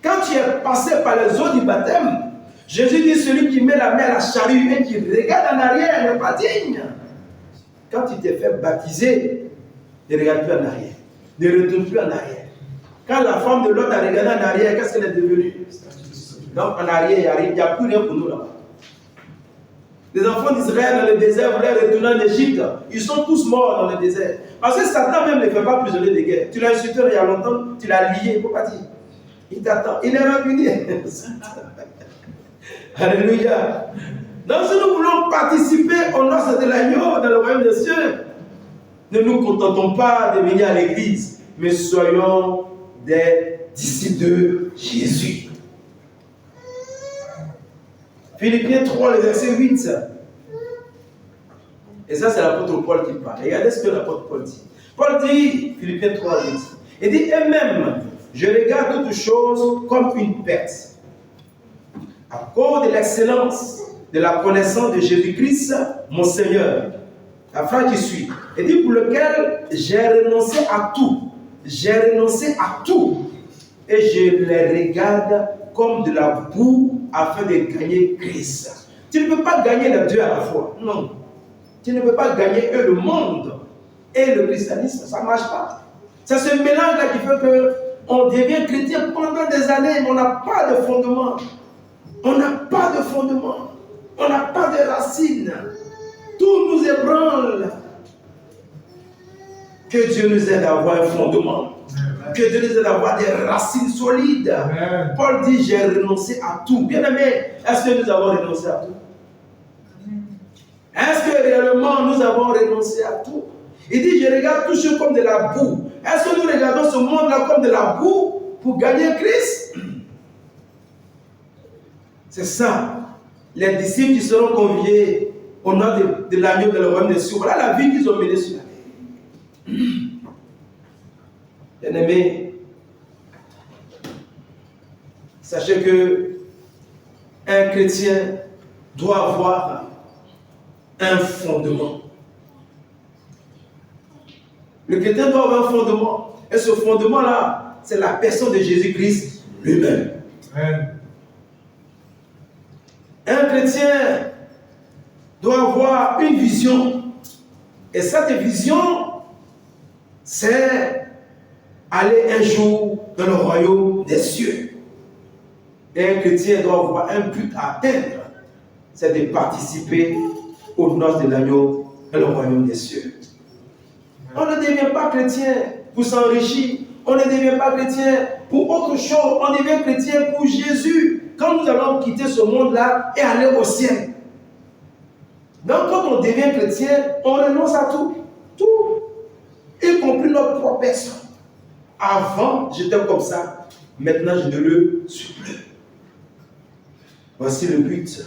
Quand tu es passé par les eaux du baptême, Jésus dit, celui qui met la main à la charrue et qui regarde en arrière n'est pas digne. Quand tu t'es fait baptiser, ne regarde plus en arrière. Ne retourne plus en arrière. Quand la femme de l'autre a regardé en arrière, qu'est-ce qu'elle est devenue? Donc en arrière, il n'y a plus rien pour nous là-bas. Les enfants d'Israël dans le désert voulaient retourner en Égypte. Ils sont tous morts dans le désert. Parce que Satan même ne fait pas prisonnier de guerre. Tu l'as insulté il y a longtemps, tu l'as lié, il ne faut pas dire. Il t'attend. Il est rancunier. Alléluia. Donc si nous voulons participer aux noces de l'agneau dans le royaume des cieux, ne nous contentons pas de venir à l'église, mais soyons des disciples de Jésus. Philippiens 3, le verset 8. Et ça, c'est l'apôtre Paul qui parle. Regardez ce que l'apôtre Paul dit. Paul dit, Philippiens 3, 8. Il dit, et même, je regarde toutes choses comme une perte, à cause de l'excellence de la connaissance de Jésus-Christ, mon Seigneur. La phrase qui suit. Il dit, pour lequel j'ai renoncé à tout. J'ai renoncé à tout. Et je les regarde comme de la boue afin de gagner Christ. Tu ne peux pas gagner les deux à la fois. Non. Tu ne peux pas gagner le monde et le christianisme. Ça ne marche pas. C'est ce mélange-là qui fait qu'on devient chrétien pendant des années, mais on n'a pas de fondement. On n'a pas de fondement. On n'a pas de racines. Tout nous ébranle. Que Dieu nous aide à avoir un fondement. Que Dieu nous aide à avoir des racines solides. Amen. Paul dit, j'ai renoncé à tout. Bien aimé, est-ce que nous avons renoncé à tout? Est-ce que réellement nous avons renoncé à tout? Il dit, je regarde tout ce comme de la boue. Est-ce que nous regardons ce monde-là comme de la boue pour gagner Christ? C'est ça. Les disciples qui seront conviés au nom de l'agneau de le royaume des cieux. Voilà la vie qu'ils ont menée sur la terre. Bien-aimés, sachez que un chrétien doit avoir un fondement. Le chrétien doit avoir un fondement. Et ce fondement-là, c'est la personne de Jésus-Christ lui-même. Un chrétien doit avoir une vision. Et cette vision, c'est aller un jour dans le royaume des cieux. Et un chrétien doit avoir un but à atteindre. C'est de participer aux noces de l'agneau dans le royaume des cieux. On ne devient pas chrétien pour s'enrichir. On ne devient pas chrétien pour autre chose. On devient chrétien pour Jésus. Quand nous allons quitter ce monde-là et aller au ciel. Donc quand on devient chrétien, on renonce à tout. Tout. Y compris notre propre personne. Avant, j'étais comme ça. Maintenant, je ne le suis plus. Voici le but.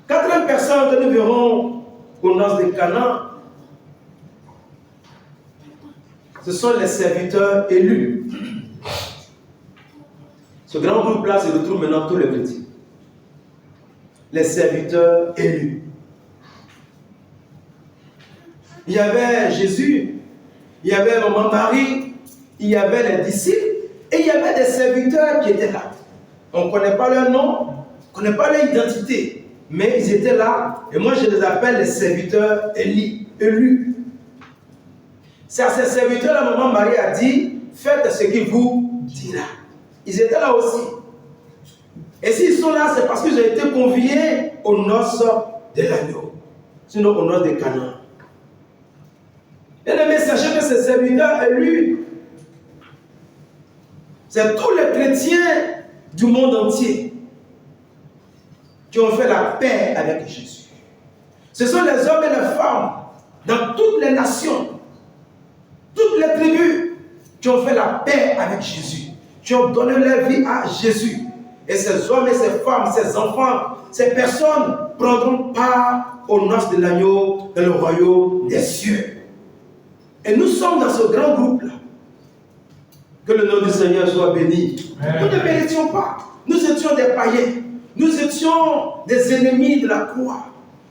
Quatrième personne que nous verrons aux noces de Cana, ce sont les serviteurs élus. Ce grand groupe-là se retrouve maintenant tous les petits. Les serviteurs élus. Il y avait Jésus, il y avait Maman Marie, il y avait les disciples, et il y avait des serviteurs qui étaient là. On ne connaît pas leur nom, on ne connaît pas leur identité, mais ils étaient là, et moi je les appelle les serviteurs élus. C'est à ces serviteurs, la Maman Marie a dit, faites ce qu'il vous dira. Ils étaient là aussi. Et s'ils sont là, c'est parce qu'ils ont été conviés aux noces de l'agneau, sinon aux noces de Cana. Bien aimé, sachez que ces serviteurs élus, c'est tous les chrétiens du monde entier qui ont fait la paix avec Jésus. Ce sont les hommes et les femmes dans toutes les nations, toutes les tribus qui ont fait la paix avec Jésus, qui ont donné leur vie à Jésus. Et ces hommes et ces femmes, ces enfants, ces personnes prendront part aux noces de l'agneau dans le royaume des cieux. Et nous sommes dans ce grand groupe-là. Que le nom du Seigneur soit béni. Nous ne méritions pas. Nous étions des païens. Nous étions des ennemis de la croix.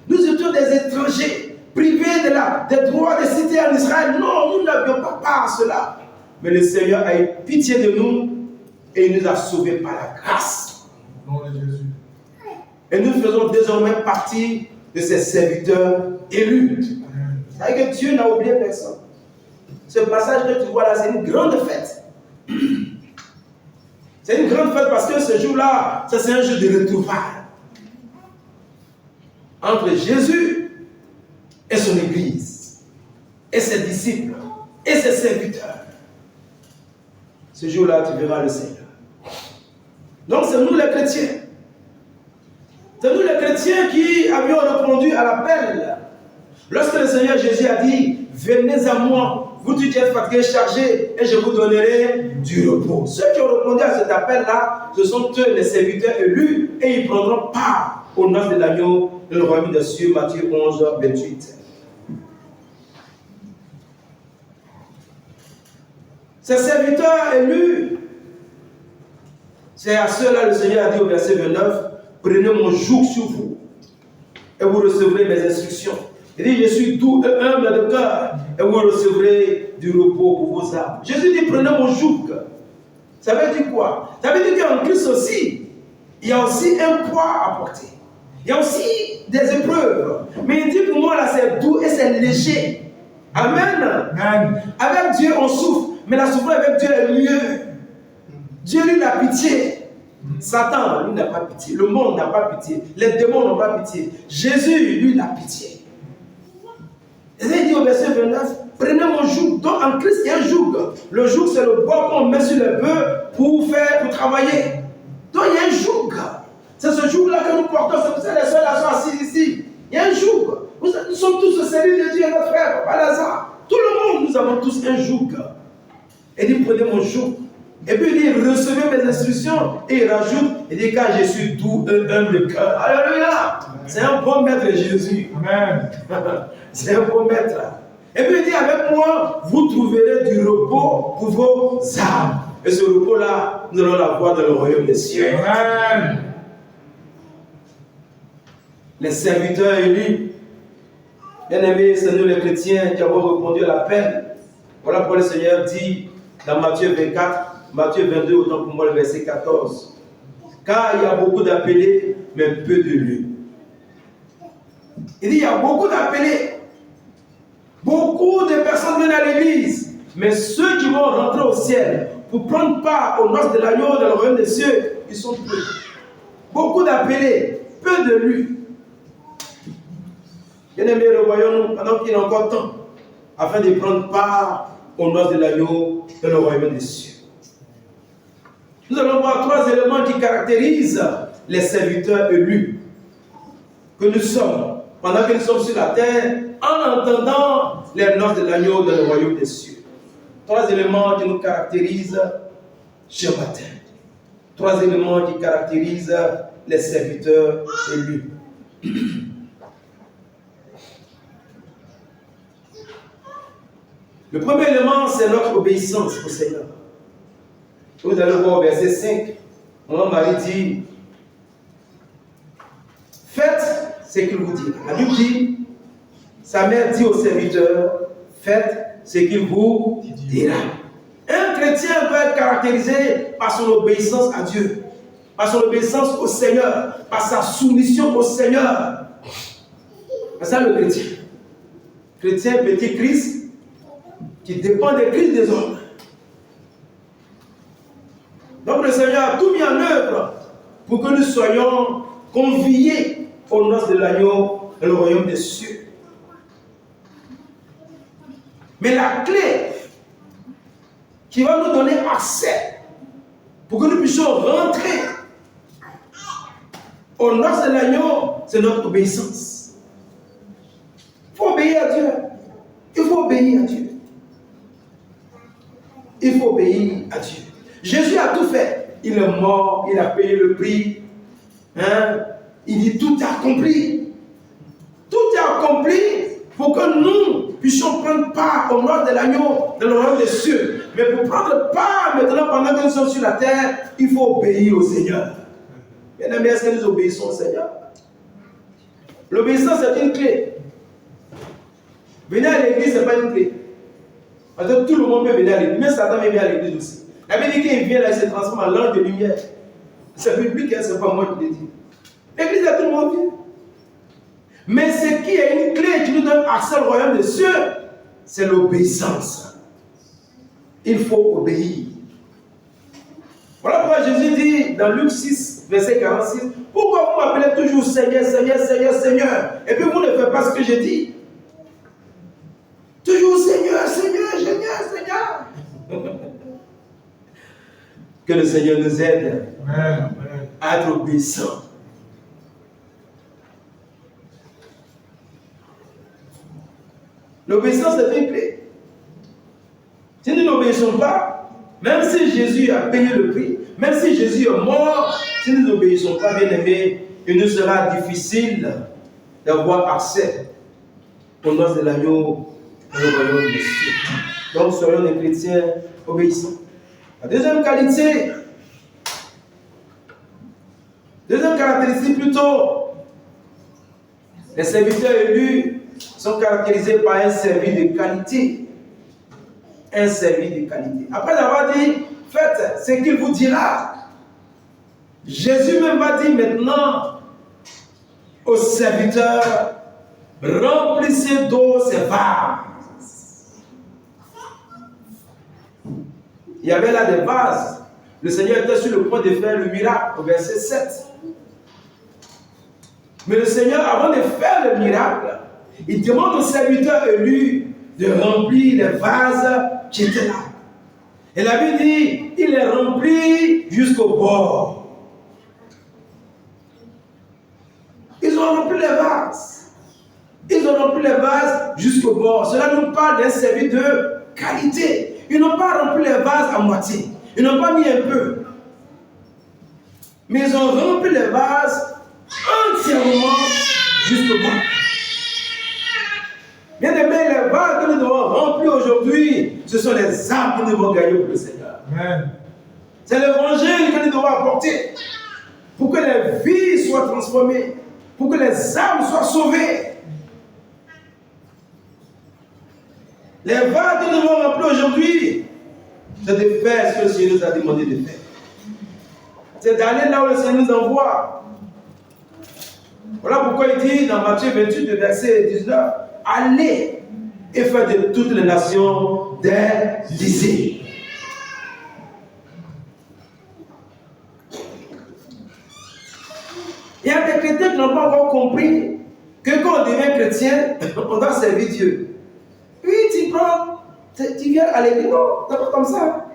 Nous étions des étrangers, privés des droits de cité en Israël. Non, nous n'avions pas part à cela. Mais le Seigneur a eu pitié de nous et il nous a sauvés par la grâce. Au nom de Jésus. Et nous faisons désormais partie de ces serviteurs élus. C'est-à-dire que Dieu n'a oublié personne. Ce passage que tu vois là, c'est une grande fête. C'est une grande fête parce que ce jour-là, ça c'est un jour de retrouvailles entre Jésus et son Église, et ses disciples, et ses serviteurs. ce jour-là, tu verras le Seigneur. Donc, c'est nous les chrétiens. C'est nous les chrétiens qui avions répondu à l'appel. Lorsque le Seigneur Jésus a dit, venez à moi, vous qui êtes fatigués, chargés, et je vous donnerai du repos. Ceux qui ont répondu à cet appel-là, ce sont eux les serviteurs élus, et ils prendront part aux noces de l'agneau et le royaume des cieux, Matthieu 11, 28. Ces serviteurs élus, c'est à ceux-là le Seigneur a dit au verset 29, prenez mon joug sur vous et vous recevrez mes instructions. Il dit, je suis doux et humble de cœur et vous recevrez du repos pour vos âmes. Jésus dit, prenez mon joug. Ça veut dire quoi? Ça veut dire qu'en Christ aussi, il y a aussi un poids à porter. Il y a aussi des épreuves. Mais il dit, pour moi, là, c'est doux et c'est léger. Amen. Amen. Avec Dieu, on souffre. Mais la souffrance avec Dieu est mieux. Dieu, lui, n'a pitié. Satan, lui, n'a pas pitié. Le monde n'a pas pitié. Les démons n'ont pas pitié. Jésus, lui, n'a pitié. Et il dit au verset 29, prenez mon joug. Donc, en Christ, il y a un joug. Le joug, c'est le bois qu'on met sur les bœufs pour travailler. Donc, il y a un joug. C'est ce joug-là que nous portons. C'est pour ça que les soeurs sont assises ici. Il y a un joug. Nous sommes tous au service de Dieu, notre frère, Papa Lazare. Tout le monde, nous avons tous un joug. Il dit, prenez mon joug. Et puis il dit, recevez mes instructions. Et il rajoute, il dit, car je suis doux et humble de cœur. Alléluia. C'est un bon maître Jésus. Amen. C'est un bon maître. Et puis il dit, avec moi, vous trouverez du repos pour vos âmes. Et ce repos-là, nous allons l'avoir dans le royaume des cieux. Amen. Les serviteurs élus, bien aimés, c'est nous les chrétiens qui avons répondu à l'appel. Voilà pourquoi le Seigneur dit dans Matthieu 24, Matthieu 22, autant pour moi le verset 14. Car il y a beaucoup d'appelés, mais peu d'élus. Il dit, il y a beaucoup d'appelés. Beaucoup de personnes viennent à l'église. Mais ceux qui vont rentrer au ciel pour prendre part aux noces de l'agneau dans le royaume des cieux, ils sont peu. Beaucoup d'appelés, peu d'élus. Bien aimés, revoyons-nous pendant qu'il y a encore temps, afin de prendre part aux noces de l'agneau dans le royaume des cieux. Nous allons voir trois éléments qui caractérisent les serviteurs élus que nous sommes pendant que nous sommes sur la terre en entendant les noces de l'agneau dans le royaume des cieux. Trois éléments qui nous caractérisent ce matin. Trois éléments qui caractérisent les serviteurs élus. Le premier élément, c'est notre obéissance au Seigneur. Vous allez voir au verset 5, mon mari dit, faites ce qu'il vous dit. La Bible dit, sa mère dit au serviteur, faites ce qu'il vous dira. Un chrétien peut être caractérisé par son obéissance à Dieu, par son obéissance au Seigneur, par sa soumission au Seigneur. C'est ça le chrétien. Chrétien, petit Christ, qui dépend des Christ des hommes. Donc le Seigneur a tout mis en œuvre pour que nous soyons conviés aux noces de l'agneau dans le royaume des cieux. Mais la clé qui va nous donner accès pour que nous puissions rentrer aux noces de l'agneau, c'est notre obéissance. Il faut obéir à Dieu. Il faut obéir à Dieu. Il faut obéir à Dieu. Jésus a tout fait. Il est mort, il a payé le prix. Il dit tout est accompli. Tout est accompli pour que nous puissions prendre part au nom de l'agneau dans le royaume des cieux. Mais pour prendre part maintenant pendant que nous sommes sur la terre, il faut obéir au Seigneur. Bien aimé, est-ce que nous obéissons au Seigneur? L'obéissance est une clé. Venir à l'église, ce n'est pas une clé. Parce que tout le monde peut venir à l'église. Même Satan vient à l'église aussi. La Bible dit qu'il vient là, il se transforme en l'ange de lumière. C'est public, ce n'est pas moi qui le dis. L'église, tout le monde vient. Mais ce qui est une clé qui nous donne accès au royaume des cieux, c'est l'obéissance. Il faut obéir. Voilà pourquoi Jésus dit dans Luc 6, verset 46, pourquoi vous m'appelez toujours Seigneur, Seigneur, Seigneur, Seigneur, et puis vous ne faites pas ce que je dis? Toujours Seigneur, Seigneur, Seigneur, Seigneur. Que le Seigneur nous aide Amen. à être obéissants. L'obéissance est une clé. Si nous n'obéissons pas, même si Jésus a payé le prix, même si Jésus est mort, si nous n'obéissons pas, bien aimés, il nous sera difficile d'avoir accès aux noces de l'agneau dans le royaume des cieux. Donc, soyons des chrétiens obéissants. La deuxième caractéristique plutôt, les serviteurs élus sont caractérisés par un service de qualité. Un service de qualité. Après avoir dit, faites ce qu'il vous dira. Jésus même va dire maintenant aux serviteurs, remplissez d'eau ces vases. Il y avait là des vases. Le Seigneur était sur le point de faire le miracle au verset 7. Mais le Seigneur, avant de faire le miracle, il demande aux serviteurs élus de remplir les vases qui étaient là. Et la Bible dit, il les remplit jusqu'au bord. Ils ont rempli les vases. Ils ont rempli les vases jusqu'au bord. Cela nous parle d'un service de qualité. Ils n'ont pas rempli les vases à moitié. Ils n'ont pas mis un peu. Mais ils ont rempli les vases entièrement jusqu'au bord. Bien aimé, les vases que nous devons remplir aujourd'hui, ce sont les âmes que nous devons gagner pour le Seigneur. Amen. C'est l'évangile que nous devons apporter pour que les vies soient transformées, pour que les âmes soient sauvées. Les vases que nous devons remplir aujourd'hui, c'est de faire ce que le Seigneur nous a demandé de faire. C'est d'aller là où le Seigneur nous envoie. Voilà pourquoi il dit dans Matthieu 28, verset 19, allez et faites de toutes les nations des disciples. Il y a des chrétiens qui n'ont pas encore compris que quand on devient chrétien, on doit servir Dieu. Oui, tu prends, tu viens à l'église, non, c'est pas comme ça.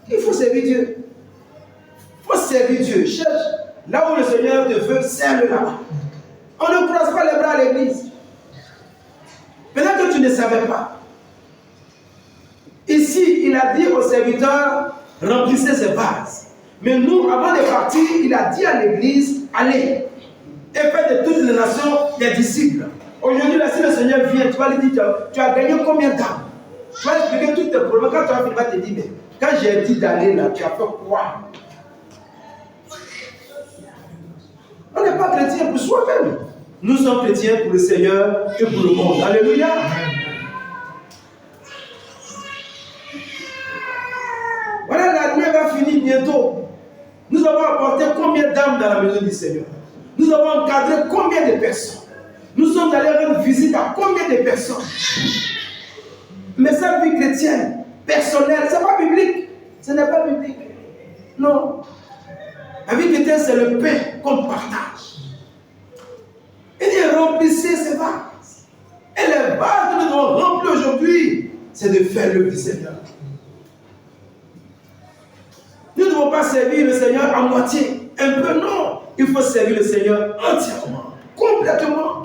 Il faut servir Dieu. Il faut servir Dieu. Cherche là où le Seigneur te veut, serve là. On ne croise pas les bras à l'église. Peut-être que tu ne savais pas. Ici, il a dit aux serviteurs, remplissez ces vases. Mais nous, avant de partir, il a dit à l'église, allez, et faites de toutes les nations des disciples. Aujourd'hui, là, si le Seigneur vient, tu vas lui dire, tu as gagné combien d'âmes? Tu vas expliquer tous tes problèmes. Quand tu vas finir, il va te dire, mais quand j'ai dit d'aller là, tu as fait quoi? On n'est pas chrétien pour soi-même. Nous sommes chrétiens pour le Seigneur et pour le monde. Alléluia. Voilà, l'année va finir bientôt. Nous avons apporté combien d'âmes dans la maison du Seigneur? Nous avons encadré combien de personnes? Nous sommes allés rendre visite à combien de personnes? Mais cette vie chrétienne, personnelle, ce n'est pas biblique. Ce n'est pas biblique. Non. La vie chrétienne, c'est le pain qu'on partage. Il dit remplissez ces vases. Et les vases que nous devons remplir aujourd'hui, c'est de faire l'œuvre du Seigneur. Nous ne devons pas servir le Seigneur à moitié. Un peu, non. Il faut servir le Seigneur entièrement, complètement.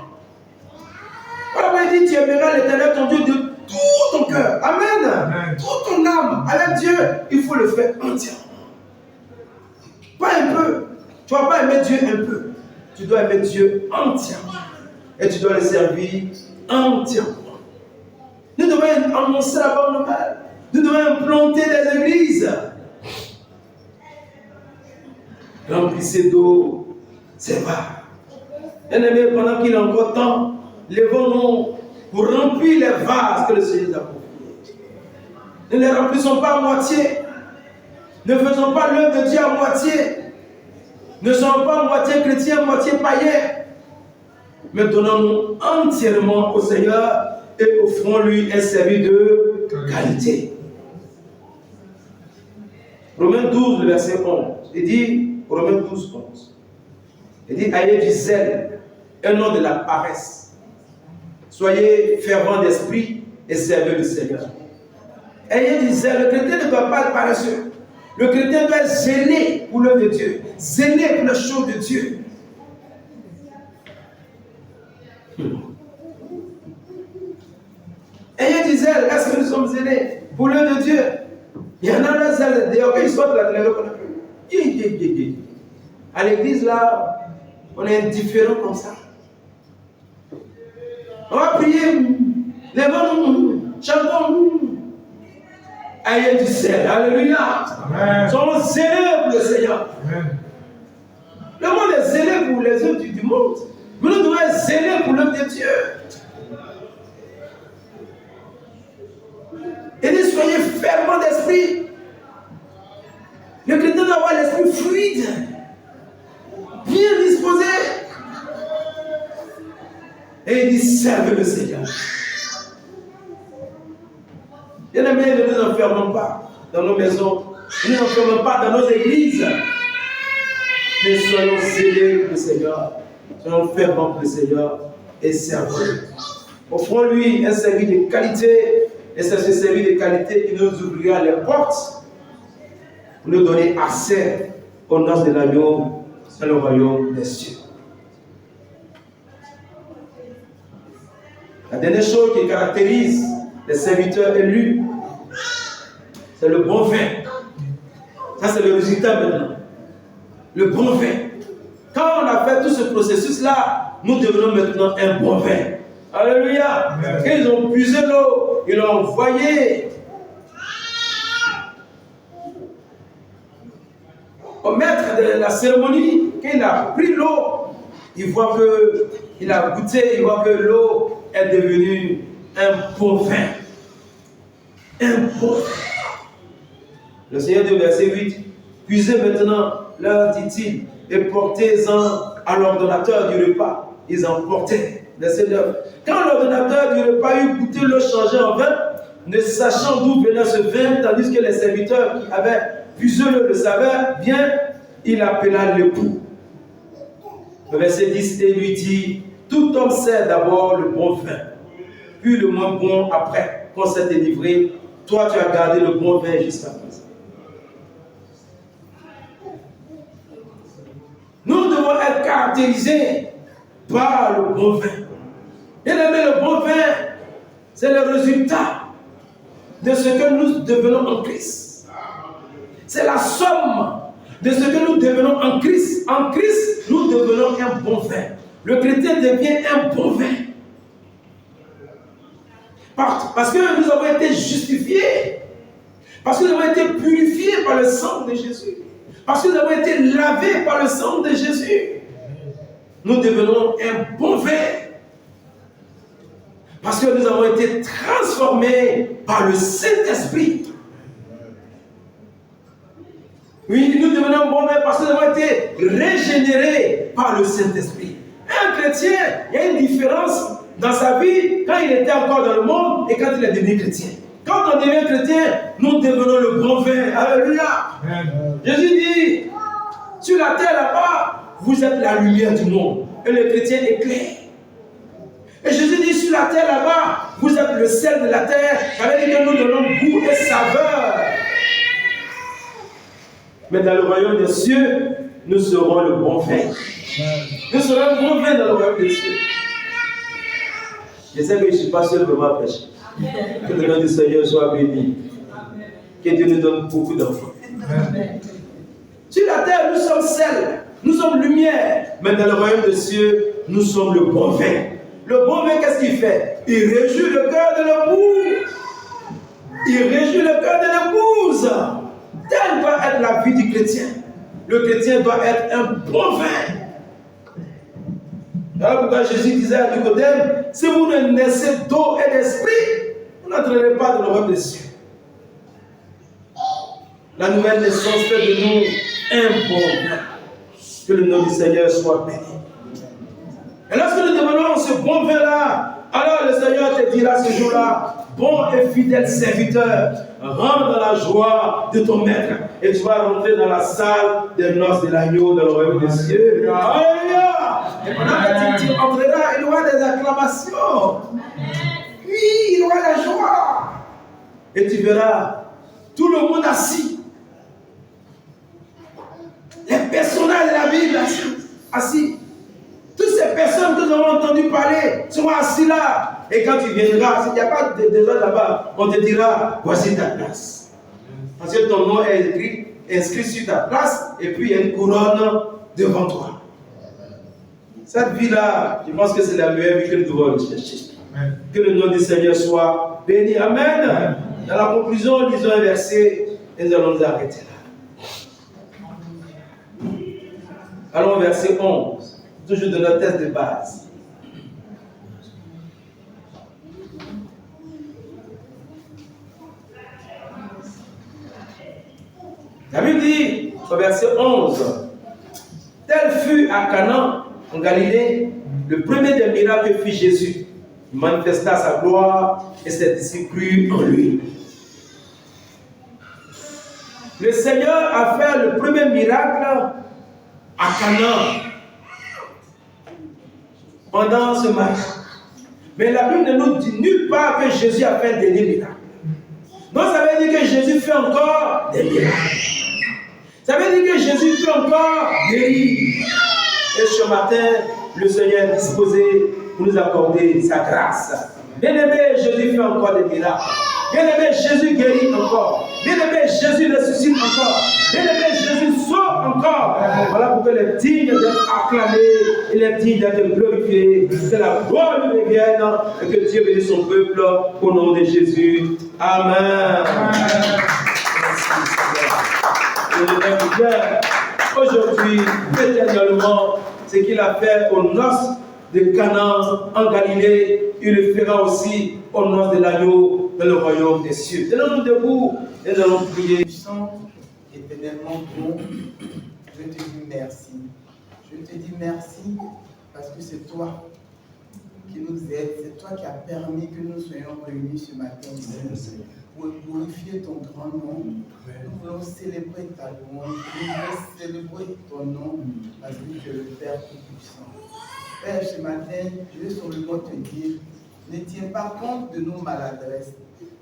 Voilà, il dit, tu aimeras l'Éternel ton Dieu de tout ton cœur. Amen. Amen. Toute ton âme. Avec Dieu, il faut le faire entièrement. Pas un peu. Tu ne vas pas aimer Dieu un peu. Tu dois aimer Dieu entièrement. Et tu dois le servir entièrement. Nous devons annoncer la bonne nouvelle. Nous devons implanter des églises. Remplissez d'eau ces vases. Bien-aimés, pendant qu'il est encore temps, levons-nous pour remplir les vases que le Seigneur nous a confiés. Ne les remplissons pas à moitié. Ne faisons pas l'œuvre de Dieu à moitié. Ne soyons pas moitié chrétiens, moitié païens. Mais donnons-nous entièrement au Seigneur et offrons-lui un service de qualité. Romains 12, le verset 11. Il dit, Romains 12, 11. Il dit, ayez du zèle et non de la paresse. Soyez fervents d'esprit et servez le Seigneur. Ayez du zèle. Le chrétien ne doit pas être paresseux. Le chrétien doit être zélé pour l'œuvre de Dieu, zélé pour les choses de Dieu. Ayez du zèle, est-ce que nous sommes zélés pour l'œuvre de Dieu? Il y en a un zèle, d'ailleurs, qu'ils sortent la télé, on n'a plus. À l'église, là, on est indifférent comme ça. On va prier, lèvons-nous, chantons. Ayez du zèle, alléluia. Soyons zélés pour le Seigneur. Amen. Le monde est zélé pour les œuvres du monde. Mais nous devons être zélés pour l'œuvre de Dieu. Et dit, soyez fermement d'esprit. Le chrétien doit avoir l'esprit fluide, bien disposé. Et il dit, servez le Seigneur. Bien aimé, ne nous enfermons pas dans nos maisons, ne nous enfermons pas dans nos églises. Mais soyons zélés pour le Seigneur, soyons fervents pour le Seigneur et servons. Offrons-lui un service de qualité, et c'est ce service de qualité qui nous ouvrira les portes pour nous donner accès aux noces de l'agneau dans le royaume des cieux. La dernière chose qui caractérise les serviteurs élus, c'est le bon vin. Ça, c'est le résultat maintenant. Le bon vin. Quand on a fait tout ce processus-là, nous devenons maintenant un bon vin. Alléluia. Et ils ont puisé l'eau, ils l'ont envoyé au maître de la cérémonie. Quand il a pris l'eau, il voit que, il a goûté, il voit que l'eau est devenue un bon vin. Un bon vin. Le Seigneur dit au verset 8, puisez maintenant, leur dit-il, et portez-en à l'ordonnateur du repas. Ils en portaient. Verset 9. Quand l'ordonnateur du repas eut goûté l'eau changée en vin, ne sachant d'où venait ce vin, tandis que les serviteurs qui avaient puisé l'eau le savaient bien, il appela l'époux. Le verset 10, et lui dit, tout homme sait d'abord le bon vin, puis le moins bon après, qu'on s'est délivré. Toi, tu as gardé le bon vin jusqu'à présent. Nous devons être caractérisés par le bon vin. Bien aimé, le bon vin, c'est le résultat de ce que nous devenons en Christ. C'est la somme de ce que nous devenons en Christ. En Christ, nous devenons un bon vin. Le chrétien devient un bon vin. Parce que nous avons été justifiés. Parce que nous avons été purifiés par le sang de Jésus. Parce que nous avons été lavés par le sang de Jésus. Nous devenons un bon vin. Parce que nous avons été transformés par le Saint-Esprit. Oui, nous devenons un bon vin parce que nous avons été régénérés par le Saint-Esprit. Un chrétien, il y a une différence dans sa vie quand il était encore dans le monde et quand il est devenu chrétien. Quand on devient chrétien, nous devenons le bon vin. Alléluia. Jésus dit, sur la terre là-bas, vous êtes la lumière du monde. Et le chrétien éclaire. Et Jésus dit, sur la terre là-bas, vous êtes le sel de la terre. Ça veut dire que nous donnons goût et saveur. Mais dans le royaume des cieux, nous serons le bon vin. Nous serons le bon vin dans le royaume des cieux. Je sais que je ne suis pas seul pour ma prêcher. Que le nom du Seigneur soit béni. Que Dieu nous donne beaucoup d'enfants. Sur la terre, nous sommes sel, nous sommes lumière. Mais dans le royaume des cieux, nous sommes le bon vin. Le bon vin, qu'est-ce qu'il fait? Il réjouit le cœur de l'épouse. Il réjouit le cœur de l'épouse. Telle doit être la vie du chrétien. Le chrétien doit être un bon vin. Voilà pourquoi Jésus disait à Nicodème, si vous ne naissez d'eau et d'esprit, vous n'entrerez pas dans le royaume des cieux. La nouvelle naissance fait de nous un bon vin. Que le nom du Seigneur soit béni. Et lorsque nous devenons ce bon vin-là, alors le Seigneur te dira ce jour-là, bon et fidèle serviteur, rentre dans la joie de ton maître et tu vas rentrer dans la salle des noces de l'agneau dans le royaume des cieux. Alléluia! Et pendant que tu entreras, il y aura des acclamations. Oui, il y aura la joie. Et tu verras tout le monde assis. Bible, assis. Toutes ces personnes que nous avons entendu parler sont assis là. Et quand tu viendras, s'il n'y a pas de gens là-bas, on te dira, voici ta place. Parce que ton nom est inscrit sur ta place, et puis il y a une couronne devant toi. Cette vie-là, je pense que c'est la meilleure vie que nous devons chercher. Que le nom du Seigneur soit béni. Amen. Dans la conclusion, lisons un verset et nous allons nous arrêter là. Allons au verset 11. Toujours de notre test de base. La Bible dit au verset 11, tel fut à Canaan, en Galilée, le premier des miracles que fit Jésus. Il manifesta sa gloire et ses disciples crurent en lui. Le Seigneur a fait le premier miracle à Canaan pendant ce match. Mais la Bible ne nous dit nulle part que Jésus a fait des miracles. Donc ça veut dire que Jésus fait encore des miracles. Ça veut dire que Jésus peut encore guérir. Et ce matin, le Seigneur est disposé pour nous accorder sa grâce. Bien-aimé, Jésus fait encore des miracles. Bien-aimé, Jésus guérit encore. Bien-aimé, Jésus ressuscite encore. Bien-aimé, Jésus sauve encore. Voilà pourquoi il est digne d'être acclamé, il est digne d'être glorifié. Que la gloire lui revienne et que Dieu bénisse son peuple au nom de Jésus. Amen. Aujourd'hui, éternellement, ce qu'il a fait aux noces de Canaan en Galilée, il le fera aussi aux noces de l'agneau dans le royaume des cieux. Tenons-nous debout et nous allons prier. Puissant, éternellement bon, je te dis merci. Je te dis merci parce que c'est toi qui nous aides, c'est toi qui as permis que nous soyons réunis ce matin pour glorifier ton grand nom. Nous voulons célébrer ta louange, nous voulons célébrer ton nom parce que tu es le Père tout-puissant. Père, ce matin, je vais simplement te dire, ne tiens pas compte de nos maladresses,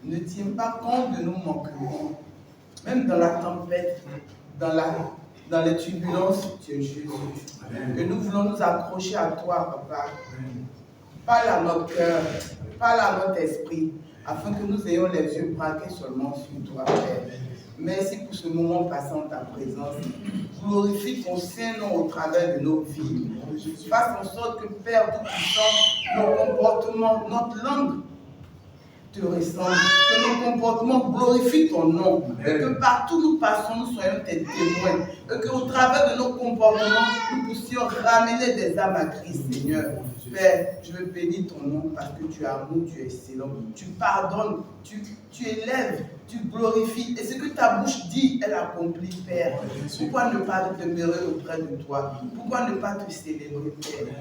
ne tiens pas compte de nos manquements. Même dans la tempête, dans les turbulences, tu es Jésus. Que nous voulons nous accrocher à toi, Papa. Parle à notre cœur, parle à notre esprit, afin que nous ayons les yeux braqués seulement sur toi, Père. Merci pour ce moment passé en ta présence. Glorifie ton Saint-Nom au travers de nos vies. Fasse en sorte que, Père Tout-Puissant, nos comportements, notre langue te ressemble, que nos comportements glorifient ton nom, et que partout où nous passons, nous soyons tes témoins, et qu'au travers de nos comportements, nous puissions ramener des âmes à Christ, Seigneur. Père, je veux bénir ton nom parce que tu es amour, tu es excellent, tu pardonnes, tu élèves, tu glorifies, et ce que ta bouche dit, elle accomplit, Père. Pourquoi ne pas demeurer auprès de toi? Pourquoi ne pas te célébrer, Père?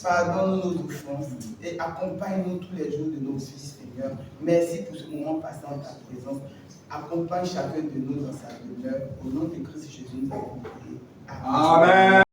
Pardonne-nous nos offenses et accompagne-nous tous les jours de nos vies, Seigneur. Merci pour ce moment passé en ta présence. Accompagne chacun de nous dans sa demeure. Au nom de Christ Jésus, nous avons prié. Amen.